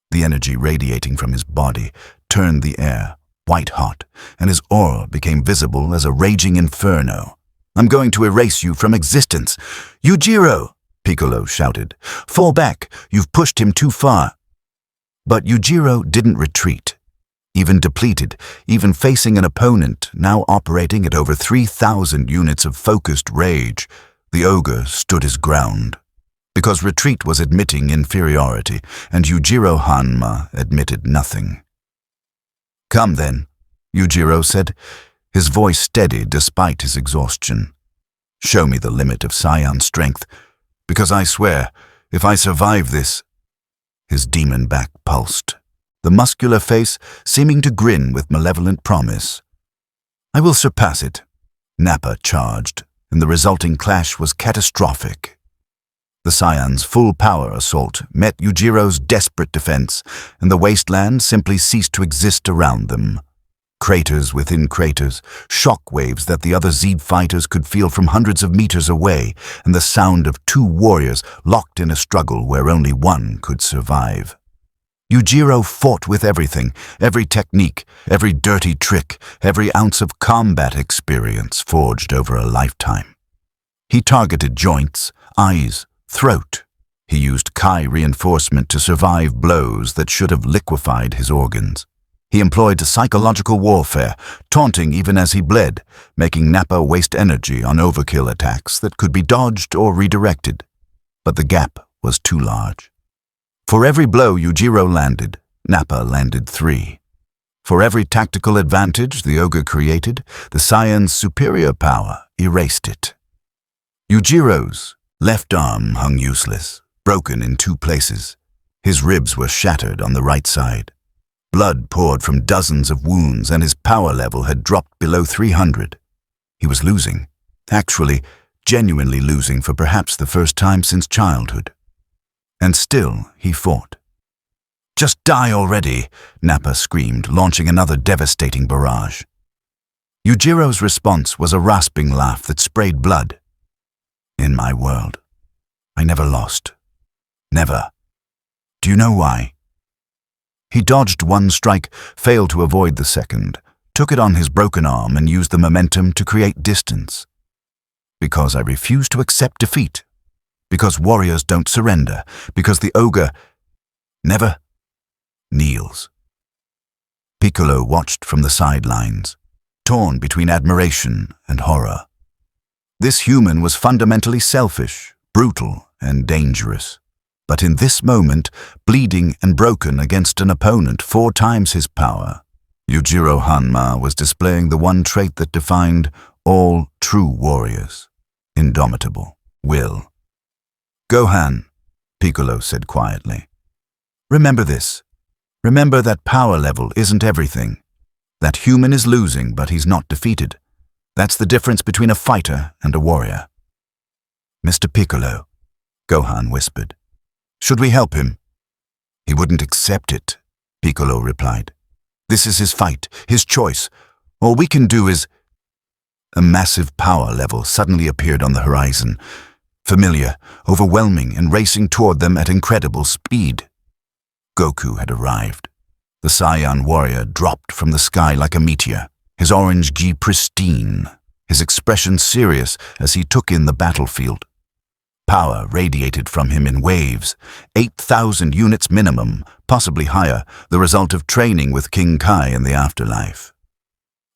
The energy radiating from his body turned the air white-hot, and his aura became visible as a raging inferno. I'm going to erase you from existence. Yujiro, Piccolo shouted. Fall back, you've pushed him too far. But Yujiro didn't retreat. Even depleted, even facing an opponent now operating at over 3,000 units of focused rage, the Ogre stood his ground. Because retreat was admitting inferiority, and Yujiro Hanma admitted nothing. Come then, Yujiro said, his voice steady despite his exhaustion. Show me the limit of Saiyan strength, because I swear, if I survive this... His demon back pulsed, the muscular face seeming to grin with malevolent promise. I will surpass it. Nappa charged, and the resulting clash was catastrophic. The Saiyan's full power assault met Yujiro's desperate defense, and the wasteland simply ceased to exist around them. Craters within craters, shock waves that the other Z fighters could feel from hundreds of meters away, and the sound of 2 warriors locked in a struggle where only one could survive. Yujiro fought with everything, every technique, every dirty trick, every ounce of combat experience forged over a lifetime. He targeted joints, eyes, throat. He used Kai reinforcement to survive blows that should have liquefied his organs. He employed psychological warfare, taunting even as he bled, making Nappa waste energy on overkill attacks that could be dodged or redirected. But the gap was too large. For every blow Yujiro landed, Nappa landed 3. For every tactical advantage the Ogre created, the Saiyans' superior power erased it. Yujiro's left arm hung useless, broken in 2 places. His ribs were shattered on the right side. Blood poured from dozens of wounds, and his power level had dropped below 300. He was losing, actually, genuinely losing for perhaps the first time since childhood. And still he fought. "Just die already," Nappa screamed, launching another devastating barrage. Yujiro's response was a rasping laugh that sprayed blood. "In my world, I never lost. Never. Do you know why?" He dodged 1 strike, failed to avoid the second, took it on his broken arm and used the momentum to create distance. "Because I refuse to accept defeat. Because warriors don't surrender. Because the Ogre never kneels." Piccolo watched from the sidelines, torn between admiration and horror. This human was fundamentally selfish, brutal, and dangerous. But in this moment, bleeding and broken against an opponent 4 times his power, Yujiro Hanma was displaying the one trait that defined all true warriors: indomitable will. "Gohan," Piccolo said quietly, "remember this. Remember that power level isn't everything. That human is losing, but he's not defeated. That's the difference between a fighter and a warrior." "Mr. Piccolo," Gohan whispered, "should we help him?" "He wouldn't accept it," Piccolo replied. "This is his fight, his choice. All we can do is—" A massive power level suddenly appeared on the horizon, familiar, overwhelming, and racing toward them at incredible speed. Goku had arrived. The Saiyan warrior dropped from the sky like a meteor, his orange gi pristine, his expression serious as he took in the battlefield. Power radiated from him in waves, 8,000 units minimum, possibly higher, the result of training with King Kai in the afterlife.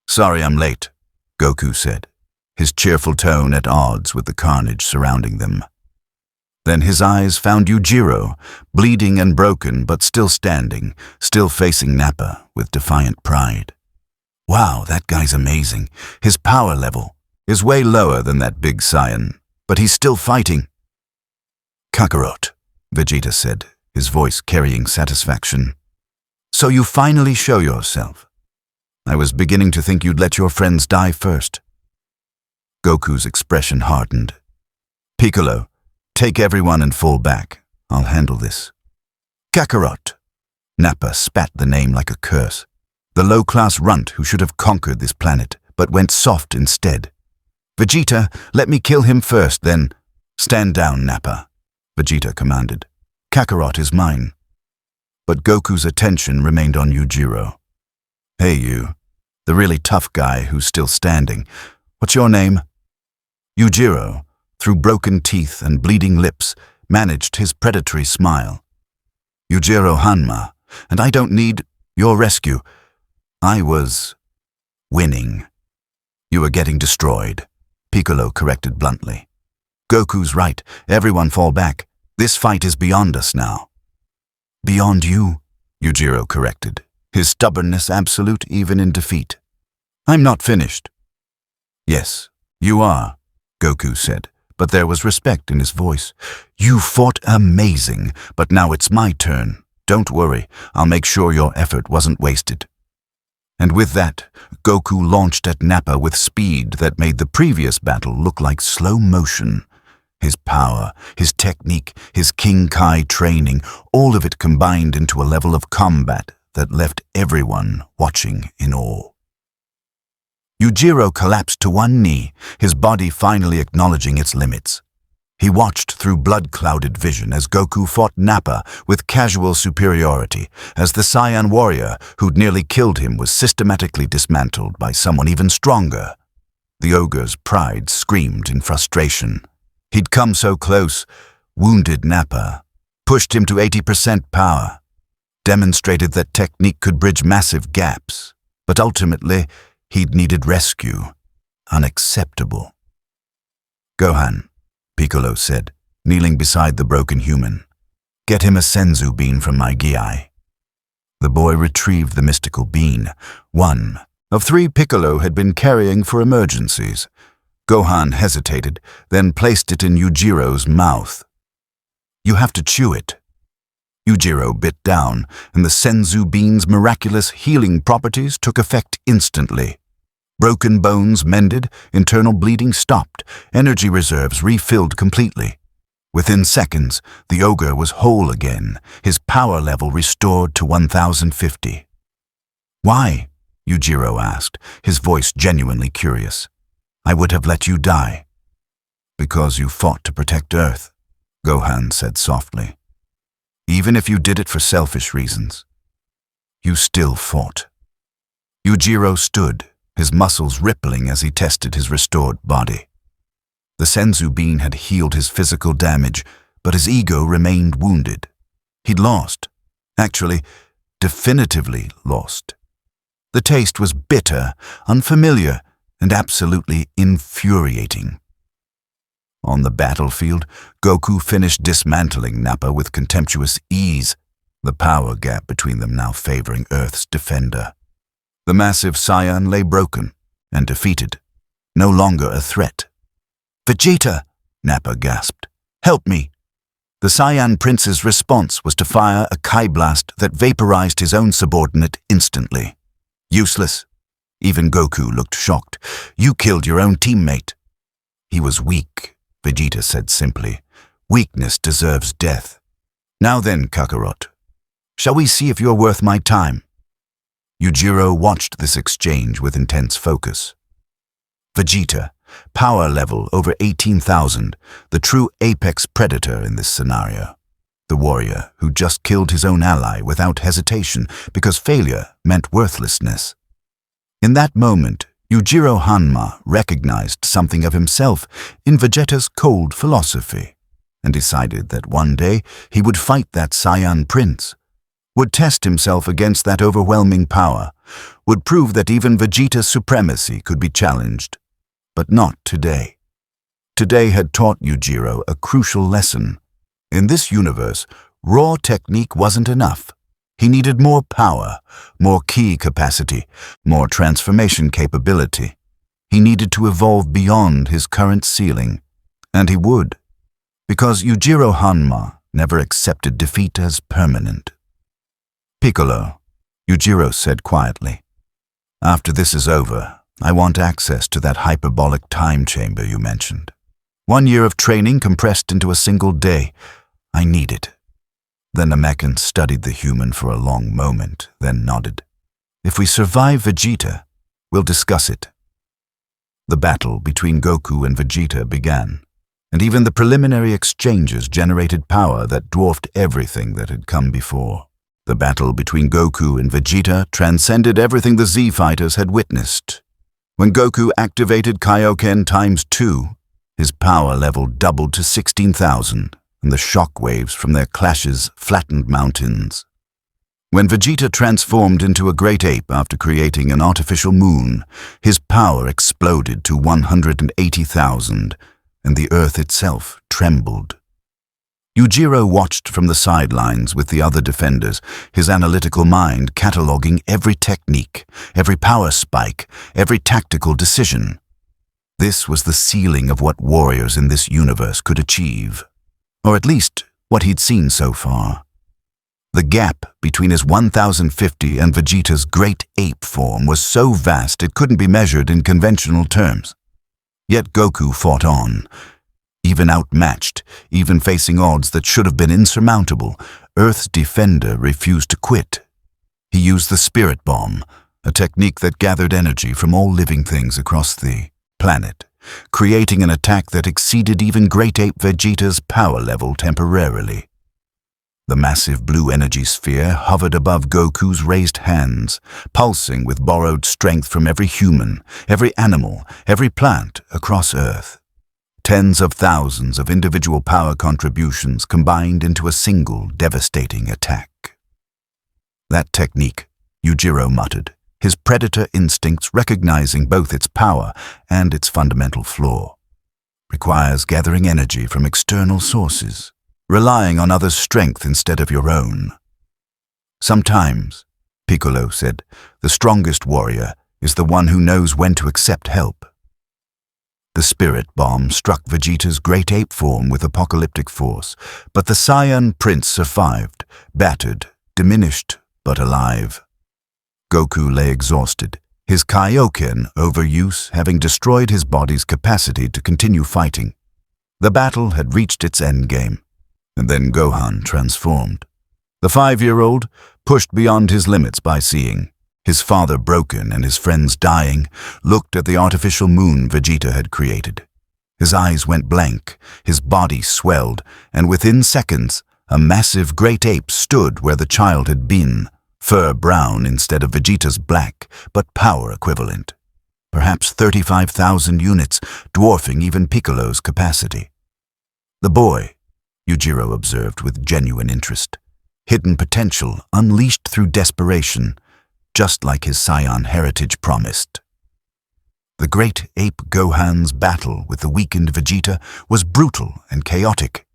"Sorry I'm late," Goku said, his cheerful tone at odds with the carnage surrounding them. Then his eyes found Yujiro, bleeding and broken but still standing, still facing Nappa with defiant pride. "Wow, that guy's amazing. His power level is way lower than that big Saiyan, but he's still fighting." "Kakarot," Vegeta said, his voice carrying satisfaction. "So you finally show yourself. I was beginning to think you'd let your friends die first." Goku's expression hardened. "Piccolo, take everyone and fall back. I'll handle this." "Kakarot!" Nappa spat the name like a curse. The low-class runt who should have conquered this planet, but went soft instead. "Vegeta, let me kill him first, then—" "Stand down, Nappa," Vegeta commanded. "Kakarot is mine." But Goku's attention remained on Yujiro. "Hey you, the really tough guy who's still standing. What's your name?" Yujiro, through broken teeth and bleeding lips, managed his predatory smile. "Yujiro Hanma, and I don't need your rescue. I was winning." "You were getting destroyed," Piccolo corrected bluntly. "Goku's right. Everyone fall back. This fight is beyond us now." "Beyond you," Yujiro corrected, his stubbornness absolute even in defeat. "I'm not finished." "Yes, you are," Goku said, but there was respect in his voice. "You fought amazing, but now it's my turn. Don't worry, I'll make sure your effort wasn't wasted." And with that, Goku launched at Nappa with speed that made the previous battle look like slow motion. His power, his technique, his King Kai training, all of it combined into a level of combat that left everyone watching in awe. Yujiro collapsed to one knee, his body finally acknowledging its limits. He watched through blood-clouded vision as Goku fought Nappa with casual superiority, as the Saiyan warrior who'd nearly killed him was systematically dismantled by someone even stronger. The Ogre's pride screamed in frustration. He'd come so close, wounded Nappa, pushed him to 80% power. demonstrated that technique could bridge massive gaps, but ultimately he'd needed rescue. Unacceptable. "Gohan," Piccolo said, kneeling beside the broken human. "Get him a senzu bean from my Giai." The boy retrieved the mystical bean, one of 3 Piccolo had been carrying for emergencies. Gohan hesitated, then placed it in Yujiro's mouth. "You have to chew it." Yujiro bit down, and the senzu bean's miraculous healing properties took effect instantly. Broken bones mended, internal bleeding stopped, energy reserves refilled completely. Within seconds, the ogre was whole again, his power level restored to 1050. "Why?" Yujiro asked, his voice genuinely curious. "I would have let you die." "Because you fought to protect Earth," Gohan said softly. "Even if you did it for selfish reasons, you still fought." Yujiro stood, his muscles rippling as he tested his restored body. The senzu bean had healed his physical damage, but his ego remained wounded. He'd lost. Actually, definitively lost. The taste was bitter, unfamiliar, and absolutely infuriating. On the battlefield, Goku finished dismantling Nappa with contemptuous ease, the power gap between them now favoring Earth's defender. The massive Saiyan lay broken and defeated, no longer a threat. "Vegeta!" Nappa gasped. "Help me!" The Saiyan Prince's response was to fire a Kai blast that vaporized his own subordinate instantly. "Useless." Even Goku looked shocked. "You killed your own teammate." "He was weak," Vegeta said simply. "Weakness deserves death. Now then, Kakarot, shall we see if you're worth my time?" Yujiro watched this exchange with intense focus. Vegeta, power level over 18,000, the true apex predator in this scenario. The warrior who just killed his own ally without hesitation because failure meant worthlessness. In that moment, Yujiro Hanma recognized something of himself in Vegeta's cold philosophy and decided that one day he would fight that Saiyan prince, would test himself against that overwhelming power, would prove that even Vegeta's supremacy could be challenged. But not today. Today had taught Yujiro a crucial lesson. In this universe, raw technique wasn't enough. He needed more power, more ki capacity, more transformation capability. He needed to evolve beyond his current ceiling. And he would, because Yujiro Hanma never accepted defeat as permanent. "Piccolo," Yujiro said quietly, "after this is over, I want access to that hyperbolic time chamber you mentioned. 1 year of training compressed into a single day. I need it." The Namekan studied the human for a long moment, then nodded. "If we survive Vegeta, we'll discuss it." The battle between Goku and Vegeta began, and even the preliminary exchanges generated power that dwarfed everything that had come before. The battle between Goku and Vegeta transcended everything the Z-Fighters had witnessed. When Goku activated Kaioken ×2, his power level doubled to 16,000, and the shock waves from their clashes flattened mountains. When Vegeta transformed into a great ape after creating an artificial moon, his power exploded to 180,000, and the earth itself trembled. Yujiro watched from the sidelines with the other defenders, his analytical mind cataloging every technique, every power spike, every tactical decision. This was the ceiling of what warriors in this universe could achieve, or at least what he'd seen so far. The gap between his 1050 and Vegeta's great ape form was so vast it couldn't be measured in conventional terms. Yet Goku fought on. Even outmatched, even facing odds that should have been insurmountable, Earth's defender refused to quit. He used the Spirit Bomb, a technique that gathered energy from all living things across the planet, creating an attack that exceeded even Great Ape Vegeta's power level temporarily. The massive blue energy sphere hovered above Goku's raised hands, pulsing with borrowed strength from every human, every animal, every plant across Earth. Tens of thousands of individual power contributions combined into a single devastating attack. That technique, Yujiro muttered, his predator instincts recognizing both its power and its fundamental flaw, requires gathering energy from external sources, relying on others' strength instead of your own. Sometimes, Piccolo said, the strongest warrior is the one who knows when to accept help. The spirit bomb struck Vegeta's great ape form with apocalyptic force, but the Saiyan prince survived, battered, diminished, but alive. Goku lay exhausted, his Kaioken overuse having destroyed his body's capacity to continue fighting. The battle had reached its endgame, and then Gohan transformed. The 5-year-old, pushed beyond his limits by seeing his father broken and his friends dying, looked at the artificial moon Vegeta had created. His eyes went blank, his body swelled, and within seconds, a massive great ape stood where the child had been, fur brown instead of Vegeta's black, but power equivalent. Perhaps 35,000 units, dwarfing even Piccolo's capacity. The boy, Yujiro observed with genuine interest. Hidden potential unleashed through desperation, just like his Saiyan heritage promised. The great ape Gohan's battle with the weakened Vegeta was brutal and chaotic,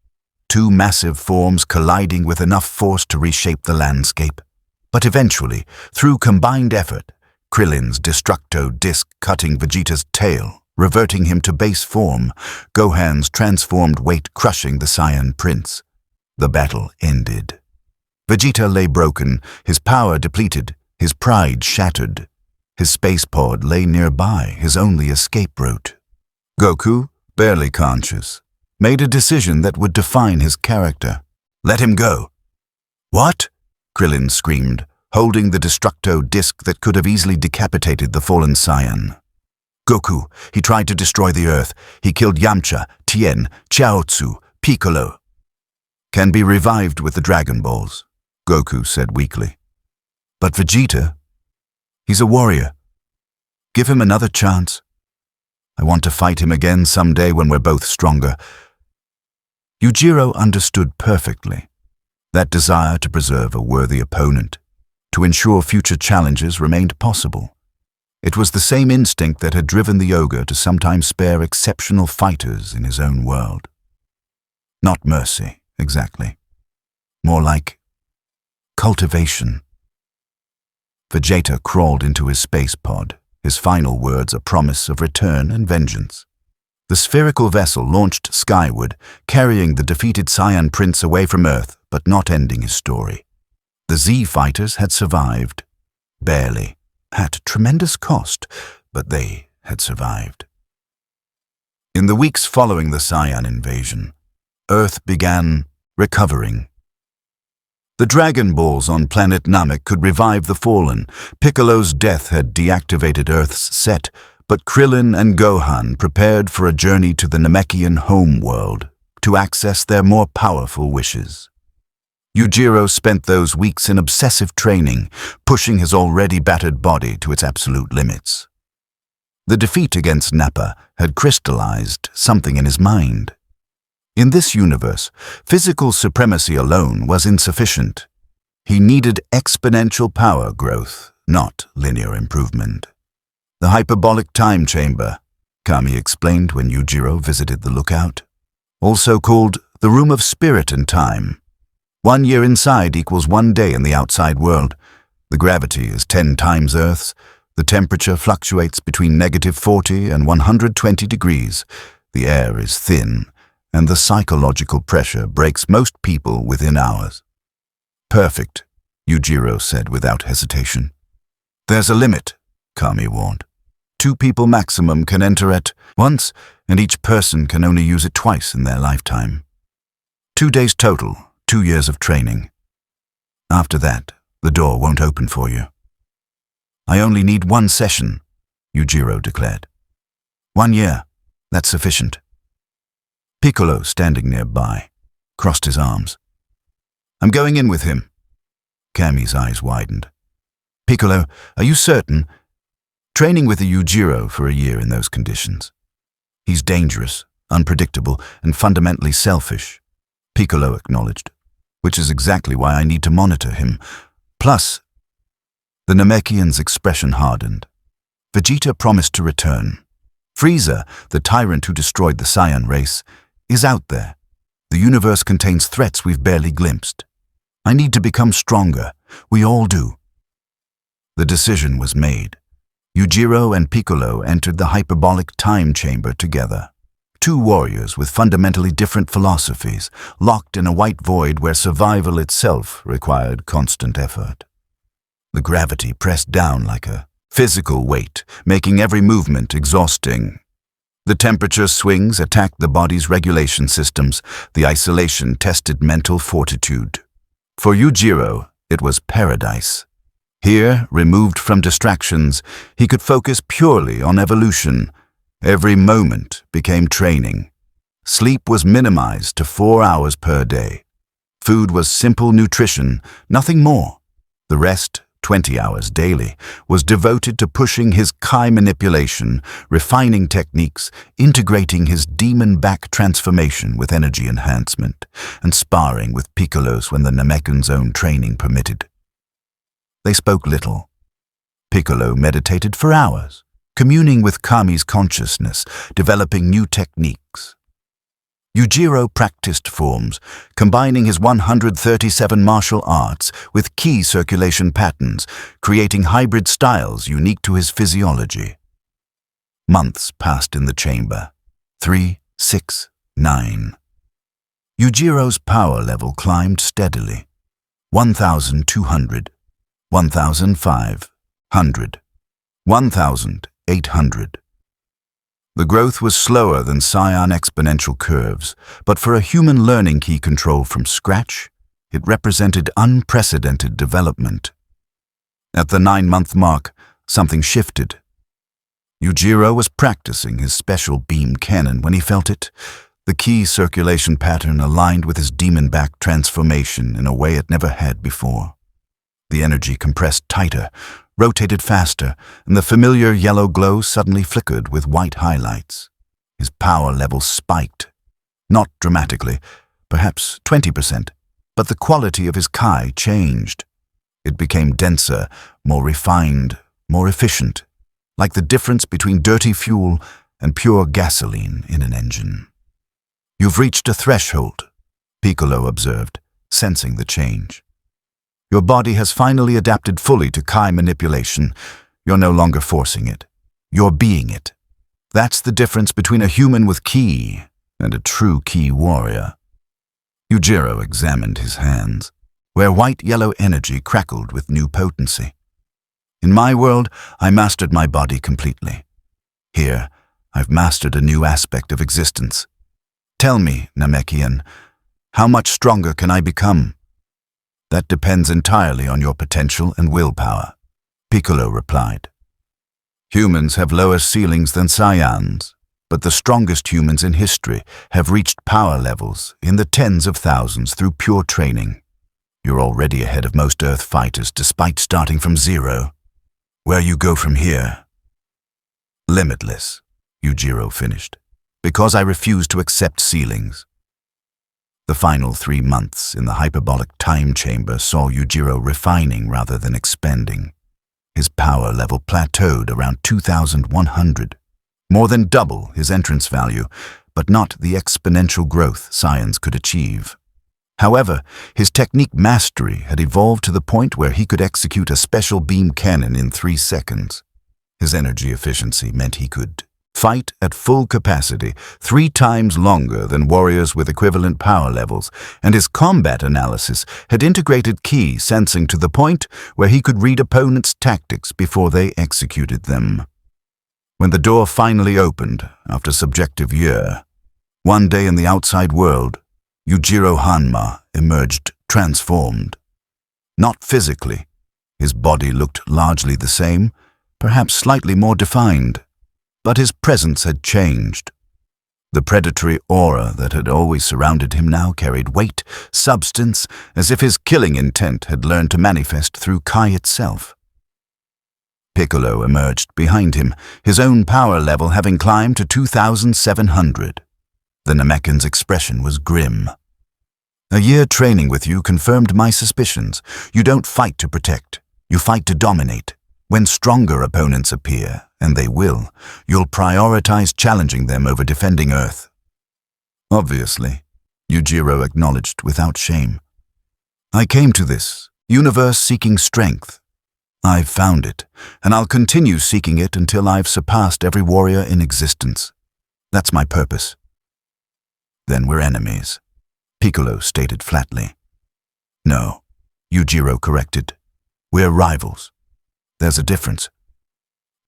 two massive forms colliding with enough force to reshape the landscape. But eventually, through combined effort, Krillin's Destructo Disc cutting Vegeta's tail, reverting him to base form, Gohan's transformed weight crushing the Saiyan prince. The battle ended. Vegeta lay broken, his power depleted, his pride shattered. His space pod lay nearby, his only escape route. Goku, barely conscious, made a decision that would define his character. Let him go. What? Krillin screamed, holding the Destructo Disc that could have easily decapitated the fallen Saiyan. Goku, he tried to destroy the Earth. He killed Yamcha, Tien, Chaozu, Piccolo. Can be revived with the Dragon Balls, Goku said weakly. But Vegeta, he's a warrior. Give him another chance. I want to fight him again someday when we're both stronger. Yujiro understood perfectly that desire to preserve a worthy opponent, to ensure future challenges remained possible. It was the same instinct that had driven the ogre to sometimes spare exceptional fighters in his own world. Not mercy, exactly. More like cultivation. Vegeta crawled into his space pod, his final words a promise of return and vengeance. The spherical vessel launched skyward, carrying the defeated Saiyan prince away from Earth, but not ending his story. The Z fighters had survived. Barely. At tremendous cost, but they had survived. In the weeks following the Saiyan invasion, Earth began recovering. The Dragon Balls on planet Namek could revive the fallen. Piccolo's death had deactivated Earth's set, but Krillin and Gohan prepared for a journey to the Namekian home world to access their more powerful wishes. Yujiro spent those weeks in obsessive training, pushing his already battered body to its absolute limits. The defeat against Nappa had crystallized something in his mind. In this universe, physical supremacy alone was insufficient. He needed exponential power growth, not linear improvement. The Hyperbolic Time Chamber, Kami explained when Yujiro visited the lookout. Also called the Room of Spirit and Time. 1 year inside equals 1 day in the outside world. The gravity is 10 times Earth's. The temperature fluctuates between -40 and 120 degrees. The air is thin, and the psychological pressure breaks most people within hours. Perfect, Yujiro said without hesitation. There's a limit, Kami warned. 2 people maximum can enter at once, and each person can only use it twice in their lifetime. 2 days total, 2 years of training. After that, the door won't open for you. I only need 1 session, Yujiro declared. 1 year, that's sufficient. Piccolo, standing nearby, crossed his arms. I'm going in with him. Kami's eyes widened. Piccolo, are you certain? Training with a Yujiro for a year in those conditions. He's dangerous, unpredictable, and fundamentally selfish, Piccolo acknowledged, which is exactly why I need to monitor him. Plus, The Namekian's expression hardened. Vegeta promised to return. Frieza, the tyrant who destroyed the Saiyan race, is out there. The universe contains threats we've barely glimpsed. I need to become stronger. We all do. The decision was made. Yujiro and Piccolo entered the Hyperbolic Time Chamber together. Two warriors with fundamentally different philosophies, locked in a white void where survival itself required constant effort. The gravity pressed down like a physical weight, making every movement exhausting. The temperature swings attacked the body's regulation systems. The isolation tested mental fortitude. For Yujiro, it was paradise. Here, removed from distractions, he could focus purely on evolution. Every moment became training. Sleep was minimized to 4 hours per day. Food was simple nutrition, nothing more. The rest, 20 hours daily, was devoted to pushing his Kai manipulation, refining techniques, integrating his demon-back transformation with energy enhancement, and sparring with Piccolo's when the Namekian's own training permitted. They spoke little. Piccolo meditated for hours, communing with Kami's consciousness, developing new techniques. Yujiro practiced forms, combining his 137 martial arts with ki circulation patterns, creating hybrid styles unique to his physiology. Months passed in the chamber. 3, 6, 9. Yujiro's power level climbed steadily. 1,200, 1,500, 1,800. The growth was slower than Saiyan exponential curves, but for a human learning ki control from scratch, it represented unprecedented development. At the 9-month mark, something shifted. Yujiro was practicing his special beam cannon when he felt it. The ki circulation pattern aligned with his demon-back transformation in a way it never had before. The energy compressed tighter, rotated faster, and the familiar yellow glow suddenly flickered with white highlights. His power level spiked. Not dramatically, perhaps 20%, but the quality of his Kai changed. It became denser, more refined, more efficient, like the difference between dirty fuel and pure gasoline in an engine. "You've reached a threshold," Piccolo observed, sensing the change. "Your body has finally adapted fully to Kai manipulation. You're no longer forcing it. You're being it. That's the difference between a human with ki and a true ki warrior." Yujiro examined his hands, where white-yellow energy crackled with new potency. "In my world, I mastered my body completely. Here, I've mastered a new aspect of existence. Tell me, Namekian, how much stronger can I become?" "That depends entirely on your potential and willpower," Piccolo replied. "Humans have lower ceilings than Saiyans, but the strongest humans in history have reached power levels in the tens of thousands through pure training. You're already ahead of most Earth fighters despite starting from zero. Where you go from here?" "Limitless," Yujiro finished, "because I refuse to accept ceilings." The final 3 months in the Hyperbolic Time Chamber saw Yujiro refining rather than expanding. His power level plateaued around 2,100, more than double his entrance value, but not the exponential growth Saiyans could achieve. However, his technique mastery had evolved to the point where he could execute a special beam cannon in 3 seconds. His energy efficiency meant he could fight at full capacity 3 times longer than warriors with equivalent power levels, and his combat analysis had integrated ki sensing to the point where he could read opponents' tactics before they executed them. When the door finally opened, after subjective year, one day in the outside world, Yujiro Hanma emerged transformed. Not physically. His body looked largely the same, perhaps slightly more defined. But his presence had changed. The predatory aura that had always surrounded him now carried weight, substance, as if his killing intent had learned to manifest through Kai itself. Piccolo emerged behind him, his own power level having climbed to 2,700. The Namekian's expression was grim. "A year training with you confirmed my suspicions. You don't fight to protect. You fight to dominate. When stronger opponents appear, and they will, you'll prioritize challenging them over defending Earth. Obviously, Yujiro acknowledged without shame. I came to this universe seeking strength. I've found it, and I'll continue seeking it until I've surpassed every warrior in existence. That's my purpose. Then we're enemies, Piccolo stated flatly. No, Yujiro corrected. We're rivals. There's a difference.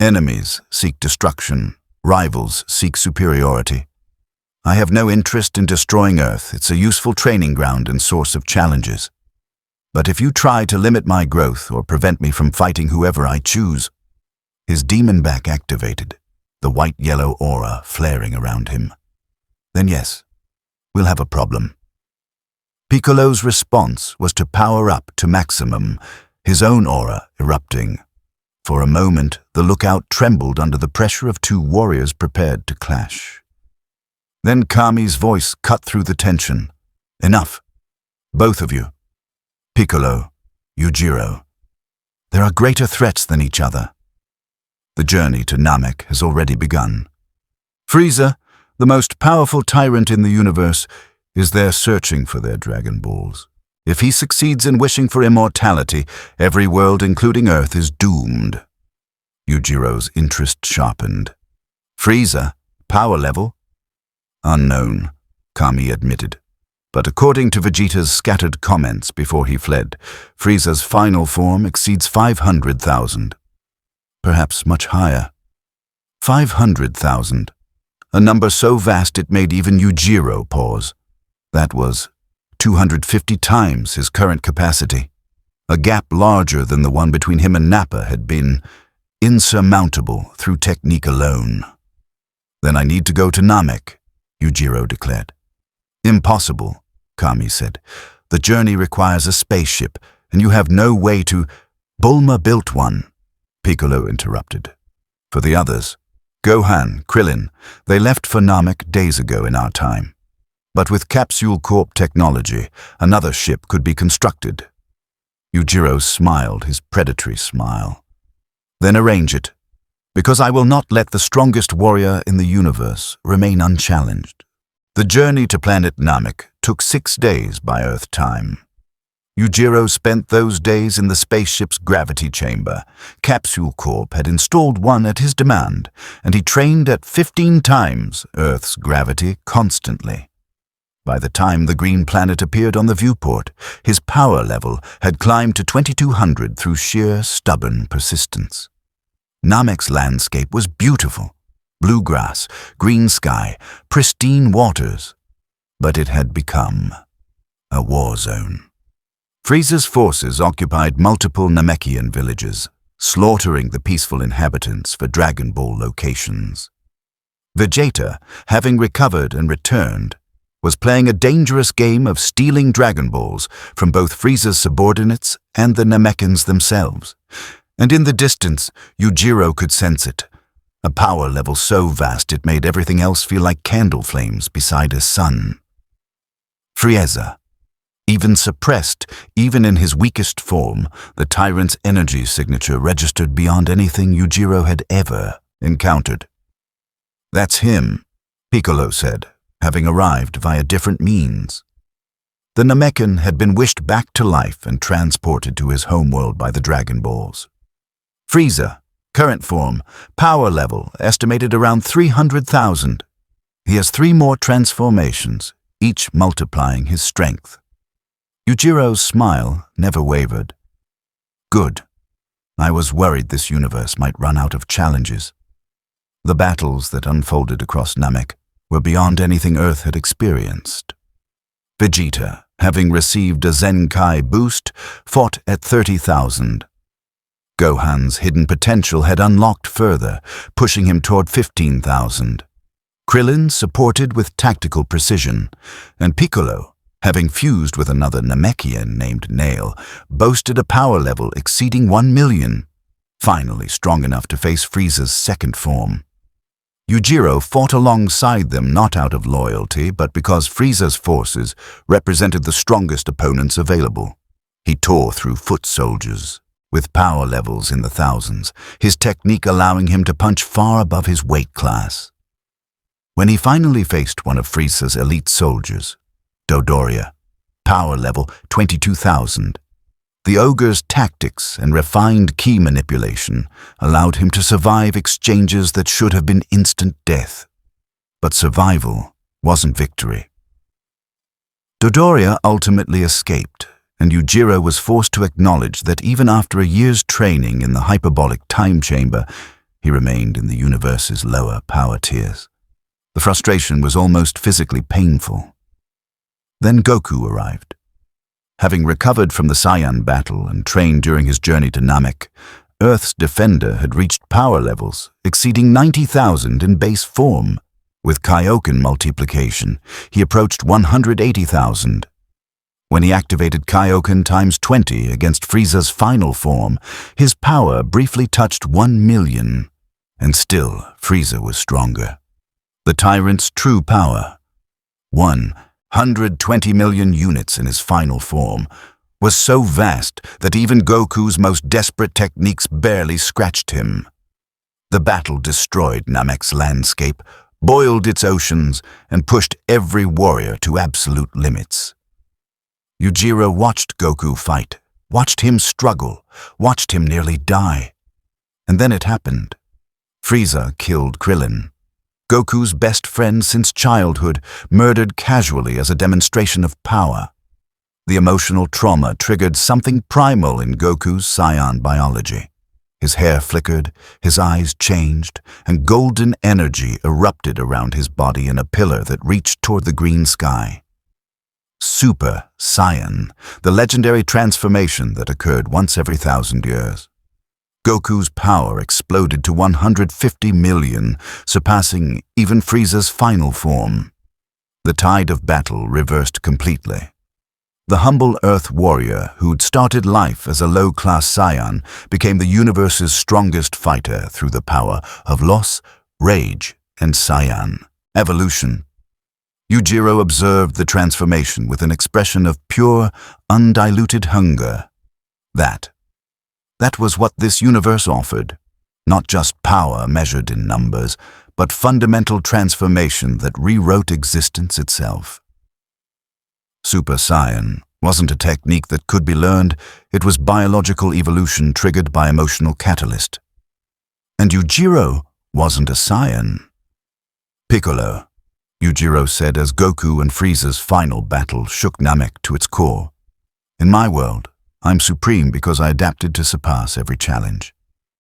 Enemies seek destruction, rivals seek superiority. I have no interest in destroying Earth. It's a useful training ground and source of challenges. But if you try to limit my growth or prevent me from fighting whoever I choose, his demon back activated, the white-yellow aura flaring around him. Then yes, we'll have a problem. Piccolo's response was to power up to maximum, his own aura erupting. For a moment, the lookout trembled under the pressure of two warriors prepared to clash. Then Kami's voice cut through the tension. Enough. Both of you. Piccolo, Yujiro. There are greater threats than each other. The journey to Namek has already begun. Frieza, the most powerful tyrant in the universe, is there searching for their Dragon Balls. If he succeeds in wishing for immortality, every world, including Earth, is doomed. Yujiro's interest sharpened. Frieza, power level? Unknown, Kami admitted. But according to Vegeta's scattered comments before he fled, Frieza's final form exceeds 500,000. Perhaps much higher. 500,000. A number so vast it made even Yujiro pause. That was 250 times his current capacity. A gap larger than the one between him and Nappa had been insurmountable through technique alone. Then I need to go to Namek, Yujiro declared. Impossible, Kami said. The journey requires a spaceship, and you have no way to— Bulma built one, Piccolo interrupted. For the others, Gohan, Krillin, they left for Namek days ago in our time. But with Capsule Corp technology, another ship could be constructed. Yujiro smiled his predatory smile. Then arrange it, because I will not let the strongest warrior in the universe remain unchallenged. The journey to planet Namek took 6 days by Earth time. Yujiro spent those days in the spaceship's gravity chamber. Capsule Corp had installed one at his demand, and he trained at 15 times Earth's gravity constantly. By the time the green planet appeared on the viewport, his power level had climbed to 2200 through sheer stubborn persistence. Namek's landscape was beautiful. Blue grass, green sky, pristine waters. But it had become a war zone. Frieza's forces occupied multiple Namekian villages, slaughtering the peaceful inhabitants for Dragon Ball locations. Vegeta, having recovered and returned, was playing a dangerous game of stealing Dragon Balls from both Frieza's subordinates and the Namekans themselves. And in the distance, Yujiro could sense it. A power level so vast it made everything else feel like candle flames beside a sun. Frieza. Even suppressed, even in his weakest form, the tyrant's energy signature registered beyond anything Yujiro had ever encountered. That's him, Piccolo said, having arrived via different means. The Namekan had been wished back to life and transported to his homeworld by the Dragon Balls. Frieza, current form, power level estimated around 300,000. He has 3 more transformations, each multiplying his strength. Yujiro's smile never wavered. Good. I was worried this universe might run out of challenges. The battles that unfolded across Namek were beyond anything Earth had experienced. Vegeta, having received a Zenkai boost, fought at 30,000. Gohan's hidden potential had unlocked further, pushing him toward 15,000. Krillin supported with tactical precision, and Piccolo, having fused with another Namekian named Nail, boasted a power level exceeding 1 million, finally strong enough to face Frieza's second form. Yujiro fought alongside them not out of loyalty, but because Frieza's forces represented the strongest opponents available. He tore through foot soldiers, with power levels in the thousands, his technique allowing him to punch far above his weight class. When he finally faced one of Frieza's elite soldiers, Dodoria, power level 22,000, the Ogre's tactics and refined key manipulation allowed him to survive exchanges that should have been instant death. But survival wasn't victory. Dodoria ultimately escaped, and Yujiro was forced to acknowledge that even after a year's training in the Hyperbolic Time Chamber, he remained in the universe's lower power tiers. The frustration was almost physically painful. Then Goku arrived. Having recovered from the Saiyan battle and trained during his journey to Namek, Earth's defender had reached power levels exceeding 90,000 in base form. With Kaioken multiplication, he approached 180,000. When he activated Kaioken times 20 against Frieza's final form, his power briefly touched 1 million, and still Frieza was stronger. The tyrant's true power, 120 million units in his final form, was so vast that even Goku's most desperate techniques barely scratched him. The battle destroyed Namek's landscape, boiled its oceans, and pushed every warrior to absolute limits. Yujiro watched Goku fight, watched him struggle, watched him nearly die. And then it happened. Frieza killed Krillin. Goku's best friend since childhood, murdered casually as a demonstration of power. The emotional trauma triggered something primal in Goku's Saiyan biology. His hair flickered, his eyes changed, and golden energy erupted around his body in a pillar that reached toward the green sky. Super Saiyan, the legendary transformation that occurred once every 1,000 years. Goku's power exploded to 150 million, surpassing even Frieza's final form. The tide of battle reversed completely. The humble Earth warrior who'd started life as a low-class Saiyan became the universe's strongest fighter through the power of loss, rage, and Saiyan evolution. Yujiro observed the transformation with an expression of pure, undiluted hunger. That was what this universe offered. Not just power measured in numbers, but fundamental transformation that rewrote existence itself. Super Saiyan wasn't a technique that could be learned, it was biological evolution triggered by emotional catalyst. And Yujiro wasn't a Saiyan. Piccolo, Yujiro said as Goku and Frieza's final battle shook Namek to its core. In my world, I'm supreme because I adapted to surpass every challenge.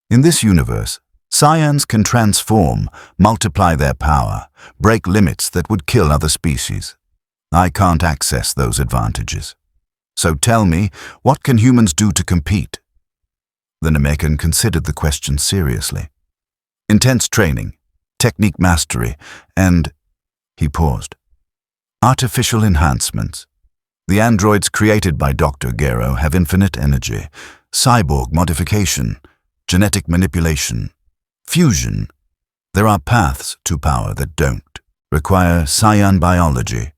In this universe, Saiyans can transform, multiply their power, break limits that would kill other species. I can't access those advantages. So tell me, what can humans do to compete? The Namekan considered the question seriously. Intense training, technique mastery, and... He paused. Artificial enhancements. The androids created by Dr. Gero have infinite energy, cyborg modification, genetic manipulation, fusion. There are paths to power that don't require Saiyan biology.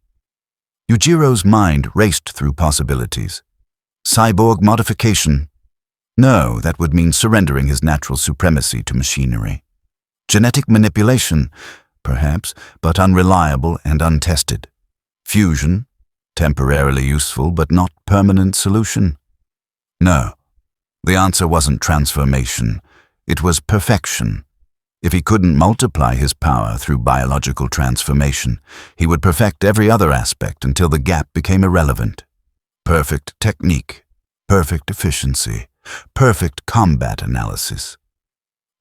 Yujiro's mind raced through possibilities. Cyborg modification? No, that would mean surrendering his natural supremacy to machinery. Genetic manipulation? Perhaps, but unreliable and untested. Fusion? Temporarily useful, but not permanent solution. No, the answer wasn't transformation. It was perfection. If he couldn't multiply his power through biological transformation, he would perfect every other aspect until the gap became irrelevant. Perfect technique, perfect efficiency, perfect combat analysis.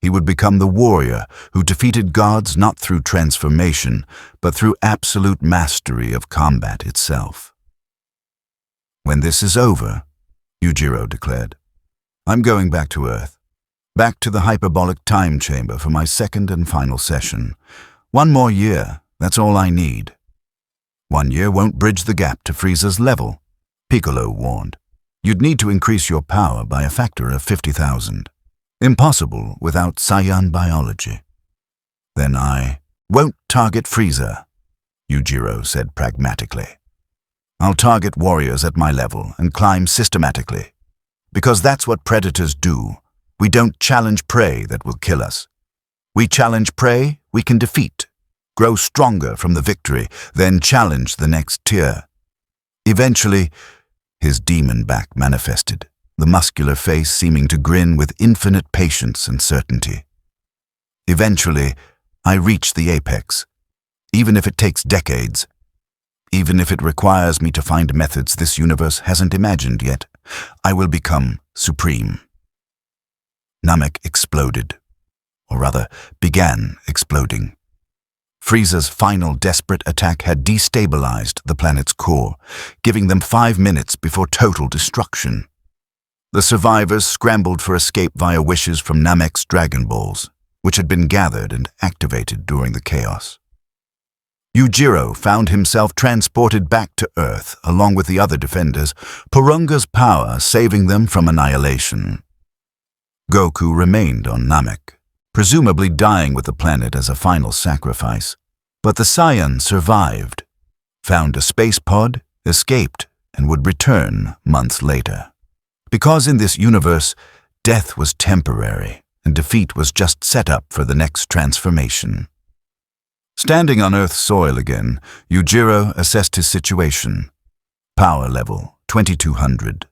He would become the warrior who defeated gods not through transformation, but through absolute mastery of combat itself. When this is over, Yujiro declared, I'm going back to Earth. Back to the Hyperbolic Time Chamber for my second and final session. 1 more year, that's all I need. 1 year won't bridge the gap to Frieza's level, Piccolo warned. You'd need to increase your power by a factor of 50,000. Impossible without Saiyan biology. Then I won't target Frieza, Yujiro said pragmatically. I'll target warriors at my level and climb systematically. Because that's what predators do. We don't challenge prey that will kill us. We challenge prey we can defeat, grow stronger from the victory, then challenge the next tier. Eventually, his demon back manifested, the muscular face seeming to grin with infinite patience and certainty. Eventually, I reach the apex, even if it takes decades. Even if it requires me to find methods this universe hasn't imagined yet, I will become supreme. Namek exploded, or rather, began exploding. Frieza's final desperate attack had destabilized the planet's core, giving them 5 minutes before total destruction. The survivors scrambled for escape via wishes from Namek's Dragon Balls, which had been gathered and activated during the chaos. Yujiro found himself transported back to Earth along with the other defenders, Porunga's power saving them from annihilation. Goku remained on Namek, presumably dying with the planet as a final sacrifice. But the Saiyan survived, found a space pod, escaped, and would return months later. Because in this universe, death was temporary, and defeat was just set up for the next transformation. Standing on Earth's soil again, Yujiro assessed his situation. Power level, 2200.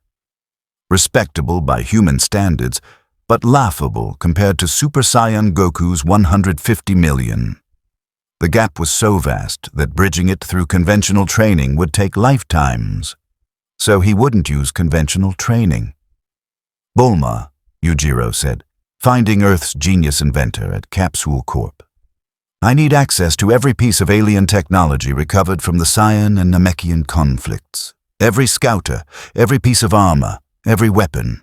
Respectable by human standards, but laughable compared to Super Saiyan Goku's 150 million. The gap was so vast that bridging it through conventional training would take lifetimes. So he wouldn't use conventional training. Bulma, Yujiro said, finding Earth's genius inventor at Capsule Corp. I need access to every piece of alien technology recovered from the Saiyan and Namekian conflicts. Every scouter, every piece of armor, every weapon.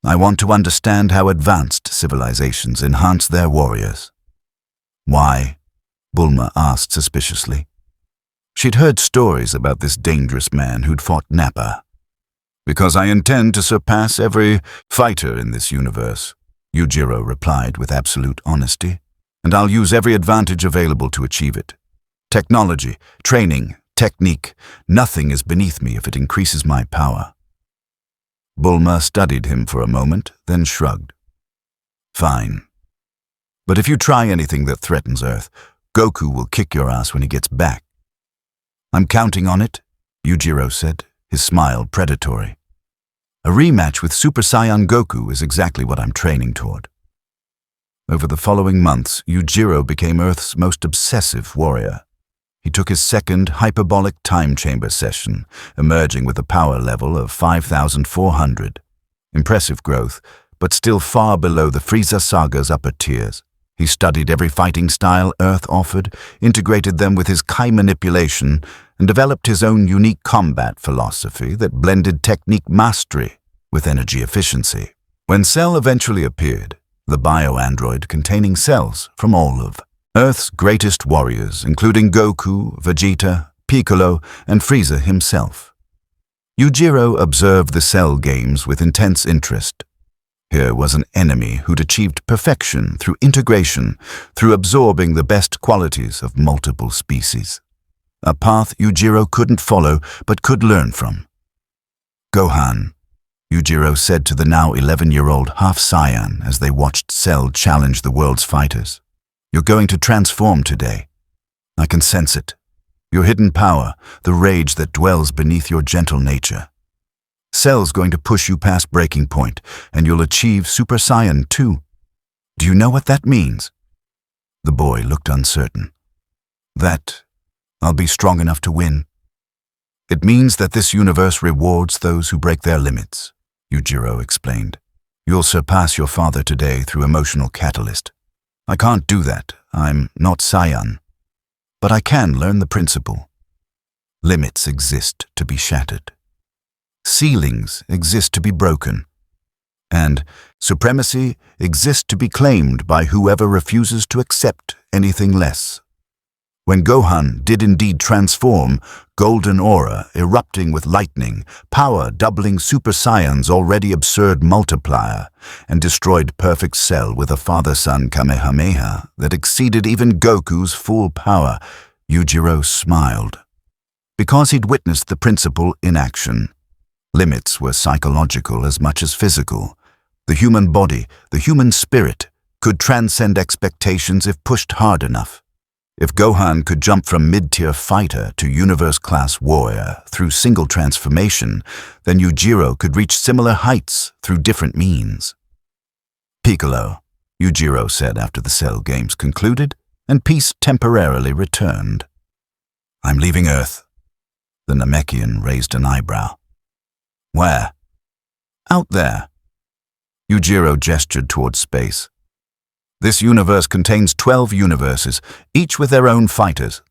I want to understand how advanced civilizations enhance their warriors. Why? Bulma asked suspiciously. She'd heard stories about this dangerous man who'd fought Nappa. Because I intend to surpass every fighter in this universe, Yujiro replied with absolute honesty. And I'll use every advantage available to achieve it. Technology, training, technique, nothing is beneath me if it increases my power. Bulma studied him for a moment, then shrugged. Fine. But if you try anything that threatens Earth, Goku will kick your ass when he gets back. I'm counting on it, Yujiro said, his smile predatory. A rematch with Super Saiyan Goku is exactly what I'm training toward. Over the following months, Yujiro became Earth's most obsessive warrior. He took his second Hyperbolic Time Chamber session, emerging with a power level of 5,400. Impressive growth, but still far below the Frieza Saga's upper tiers. He studied every fighting style Earth offered, integrated them with his Kai manipulation, and developed his own unique combat philosophy that blended technique mastery with energy efficiency. When Cell eventually appeared, the bio-android containing cells from all of Earth's greatest warriors, including Goku, Vegeta, Piccolo, and Frieza himself. Yujiro observed the Cell games with intense interest. Here was an enemy who'd achieved perfection through integration, through absorbing the best qualities of multiple species. A path Yujiro couldn't follow, but could learn from. Gohan, Yujiro said to the now 11-year-old half-Saiyan as they watched Cell challenge the world's fighters. You're going to transform today. I can sense it. Your hidden power, the rage that dwells beneath your gentle nature. Cell's going to push you past breaking point, and you'll achieve Super Saiyan too. Do you know what that means? The boy looked uncertain. That I'll be strong enough to win. It means that this universe rewards those who break their limits, Yujiro explained. You'll surpass your father today through emotional catalyst. I can't do that. I'm not Saiyan. But I can learn the principle. Limits exist to be shattered. Ceilings exist to be broken. And supremacy exists to be claimed by whoever refuses to accept anything less. When Gohan did indeed transform, golden aura erupting with lightning, power doubling Super Saiyan's already absurd multiplier, and destroyed Perfect Cell with a father-son Kamehameha that exceeded even Goku's full power, Yujiro smiled. Because he'd witnessed the principle in action. Limits were psychological as much as physical. The human body, the human spirit, could transcend expectations if pushed hard enough. If Gohan could jump from mid-tier fighter to universe-class warrior through single transformation, then Yujiro could reach similar heights through different means. "Piccolo," Yujiro said after the Cell Games concluded, and peace temporarily returned. "I'm leaving Earth." The Namekian raised an eyebrow. "Where?" "Out there." Yujiro gestured towards space. "This universe contains 12 universes, each with their own fighters.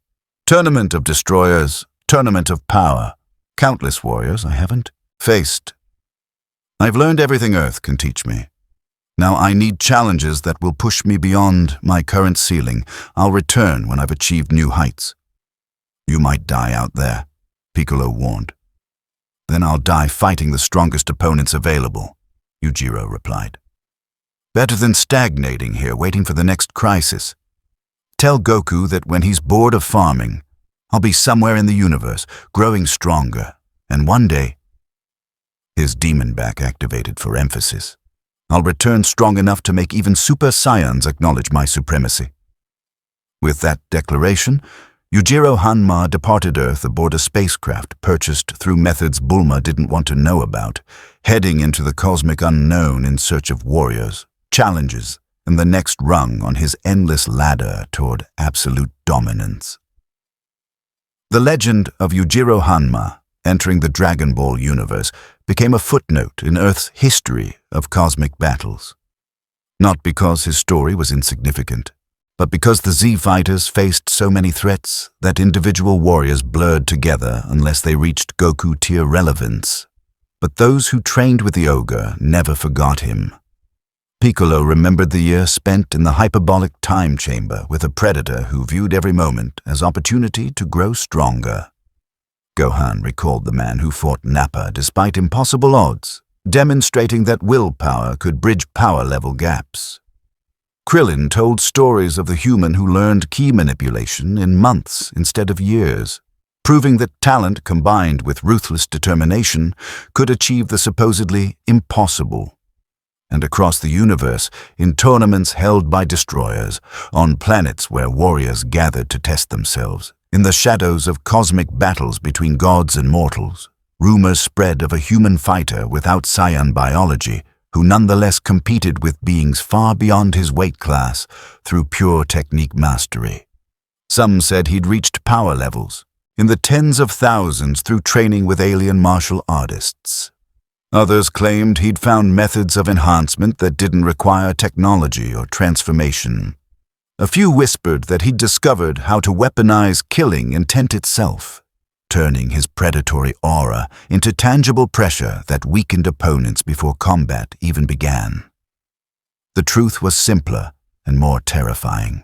Tournament of destroyers, tournament of power. Countless warriors I haven't faced. I've learned everything Earth can teach me. Now I need challenges that will push me beyond my current ceiling. I'll return when I've achieved new heights." "You might die out there," Piccolo warned. "Then I'll die fighting the strongest opponents available," Yujiro replied. "Better than stagnating here, waiting for the next crisis. Tell Goku that when he's bored of farming, I'll be somewhere in the universe, growing stronger, and one day..." His demon back activated for emphasis. "I'll return strong enough to make even Super Saiyans acknowledge my supremacy." With that declaration, Yujiro Hanma departed Earth aboard a spacecraft purchased through methods Bulma didn't want to know about, heading into the cosmic unknown in search of warriors, challenges, and the next rung on his endless ladder toward absolute dominance. The legend of Yujiro Hanma entering the Dragon Ball universe became a footnote in Earth's history of cosmic battles. Not because his story was insignificant, but because the Z-Fighters faced so many threats that individual warriors blurred together unless they reached Goku-tier relevance. But those who trained with the Ogre never forgot him. Piccolo remembered the year spent in the Hyperbolic Time Chamber with a predator who viewed every moment as opportunity to grow stronger. Gohan recalled the man who fought Nappa despite impossible odds, demonstrating that willpower could bridge power-level gaps. Krillin told stories of the human who learned ki manipulation in months instead of years, proving that talent combined with ruthless determination could achieve the supposedly impossible. And across the universe, in tournaments held by destroyers, on planets where warriors gathered to test themselves, in the shadows of cosmic battles between gods and mortals, rumors spread of a human fighter without Saiyan biology who nonetheless competed with beings far beyond his weight class through pure technique mastery. Some said he'd reached power levels, in the tens of thousands through training with alien martial artists. Others claimed he'd found methods of enhancement that didn't require technology or transformation. A few whispered that he'd discovered how to weaponize killing intent itself, turning his predatory aura into tangible pressure that weakened opponents before combat even began. The truth was simpler and more terrifying.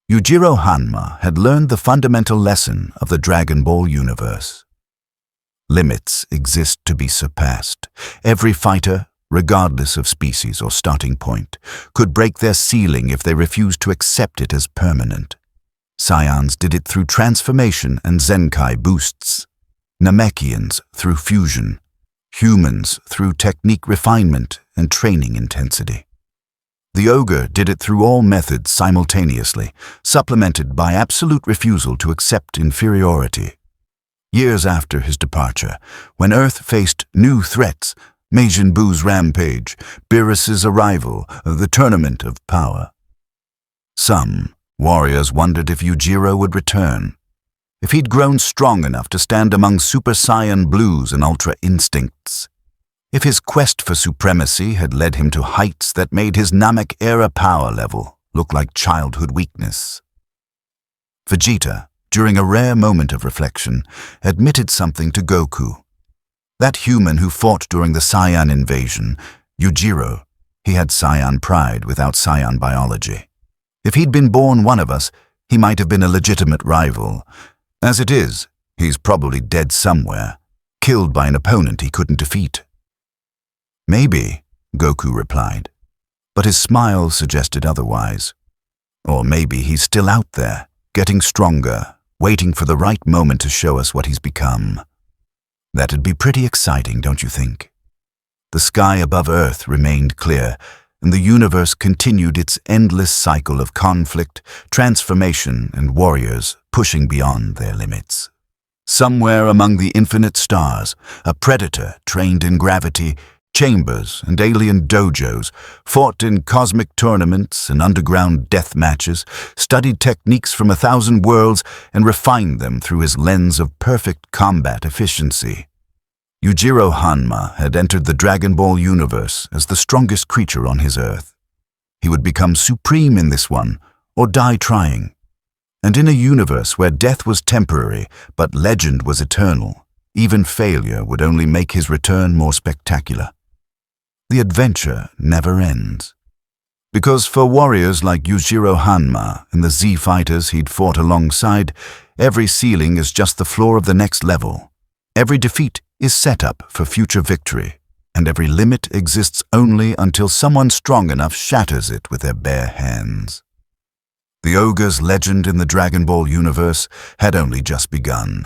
Yujiro Hanma had learned the fundamental lesson of the Dragon Ball universe. Limits exist to be surpassed. Every fighter, regardless of species or starting point, could break their ceiling if they refused to accept it as permanent. Saiyans did it through transformation and Zenkai boosts, Namekians through fusion, humans through technique refinement and training intensity. The Ogre did it through all methods simultaneously, supplemented by absolute refusal to accept inferiority. Years after his departure, when Earth faced new threats, Majin Buu's rampage, Beerus's arrival, the Tournament of Power, some warriors wondered if Yujiro would return, if he'd grown strong enough to stand among Super Saiyan Blues and Ultra Instincts, if his quest for supremacy had led him to heights that made his Namek-era power level look like childhood weakness. Vegeta, during a rare moment of reflection, admitted something to Goku. That human who fought during the Saiyan invasion, Yujiro, he had Saiyan pride without Saiyan biology. If he'd been born one of us, he might have been a legitimate rival. As it is, he's probably dead somewhere, killed by an opponent he couldn't defeat. Maybe, Goku replied, but his smile suggested otherwise. Or maybe he's still out there, getting stronger, waiting for the right moment to show us what he's become. That'd be pretty exciting, don't you think? The sky above Earth remained clear, and the universe continued its endless cycle of conflict, transformation, and warriors pushing beyond their limits. Somewhere among the infinite stars, a predator trained in gravity, chambers, and alien dojos fought in cosmic tournaments and underground death matches, studied techniques from 1,000 worlds, and refined them through his lens of perfect combat efficiency. Yujiro Hanma had entered the Dragon Ball universe as the strongest creature on his Earth. He would become supreme in this one, or die trying. And in a universe where death was temporary, but legend was eternal, even failure would only make his return more spectacular. The adventure never ends. Because for warriors like Yujiro Hanma and the Z fighters he'd fought alongside, every ceiling is just the floor of the next level. Every defeat is set up for future victory, and every limit exists only until someone strong enough shatters it with their bare hands. The Ogre's legend in the Dragon Ball universe had only just begun.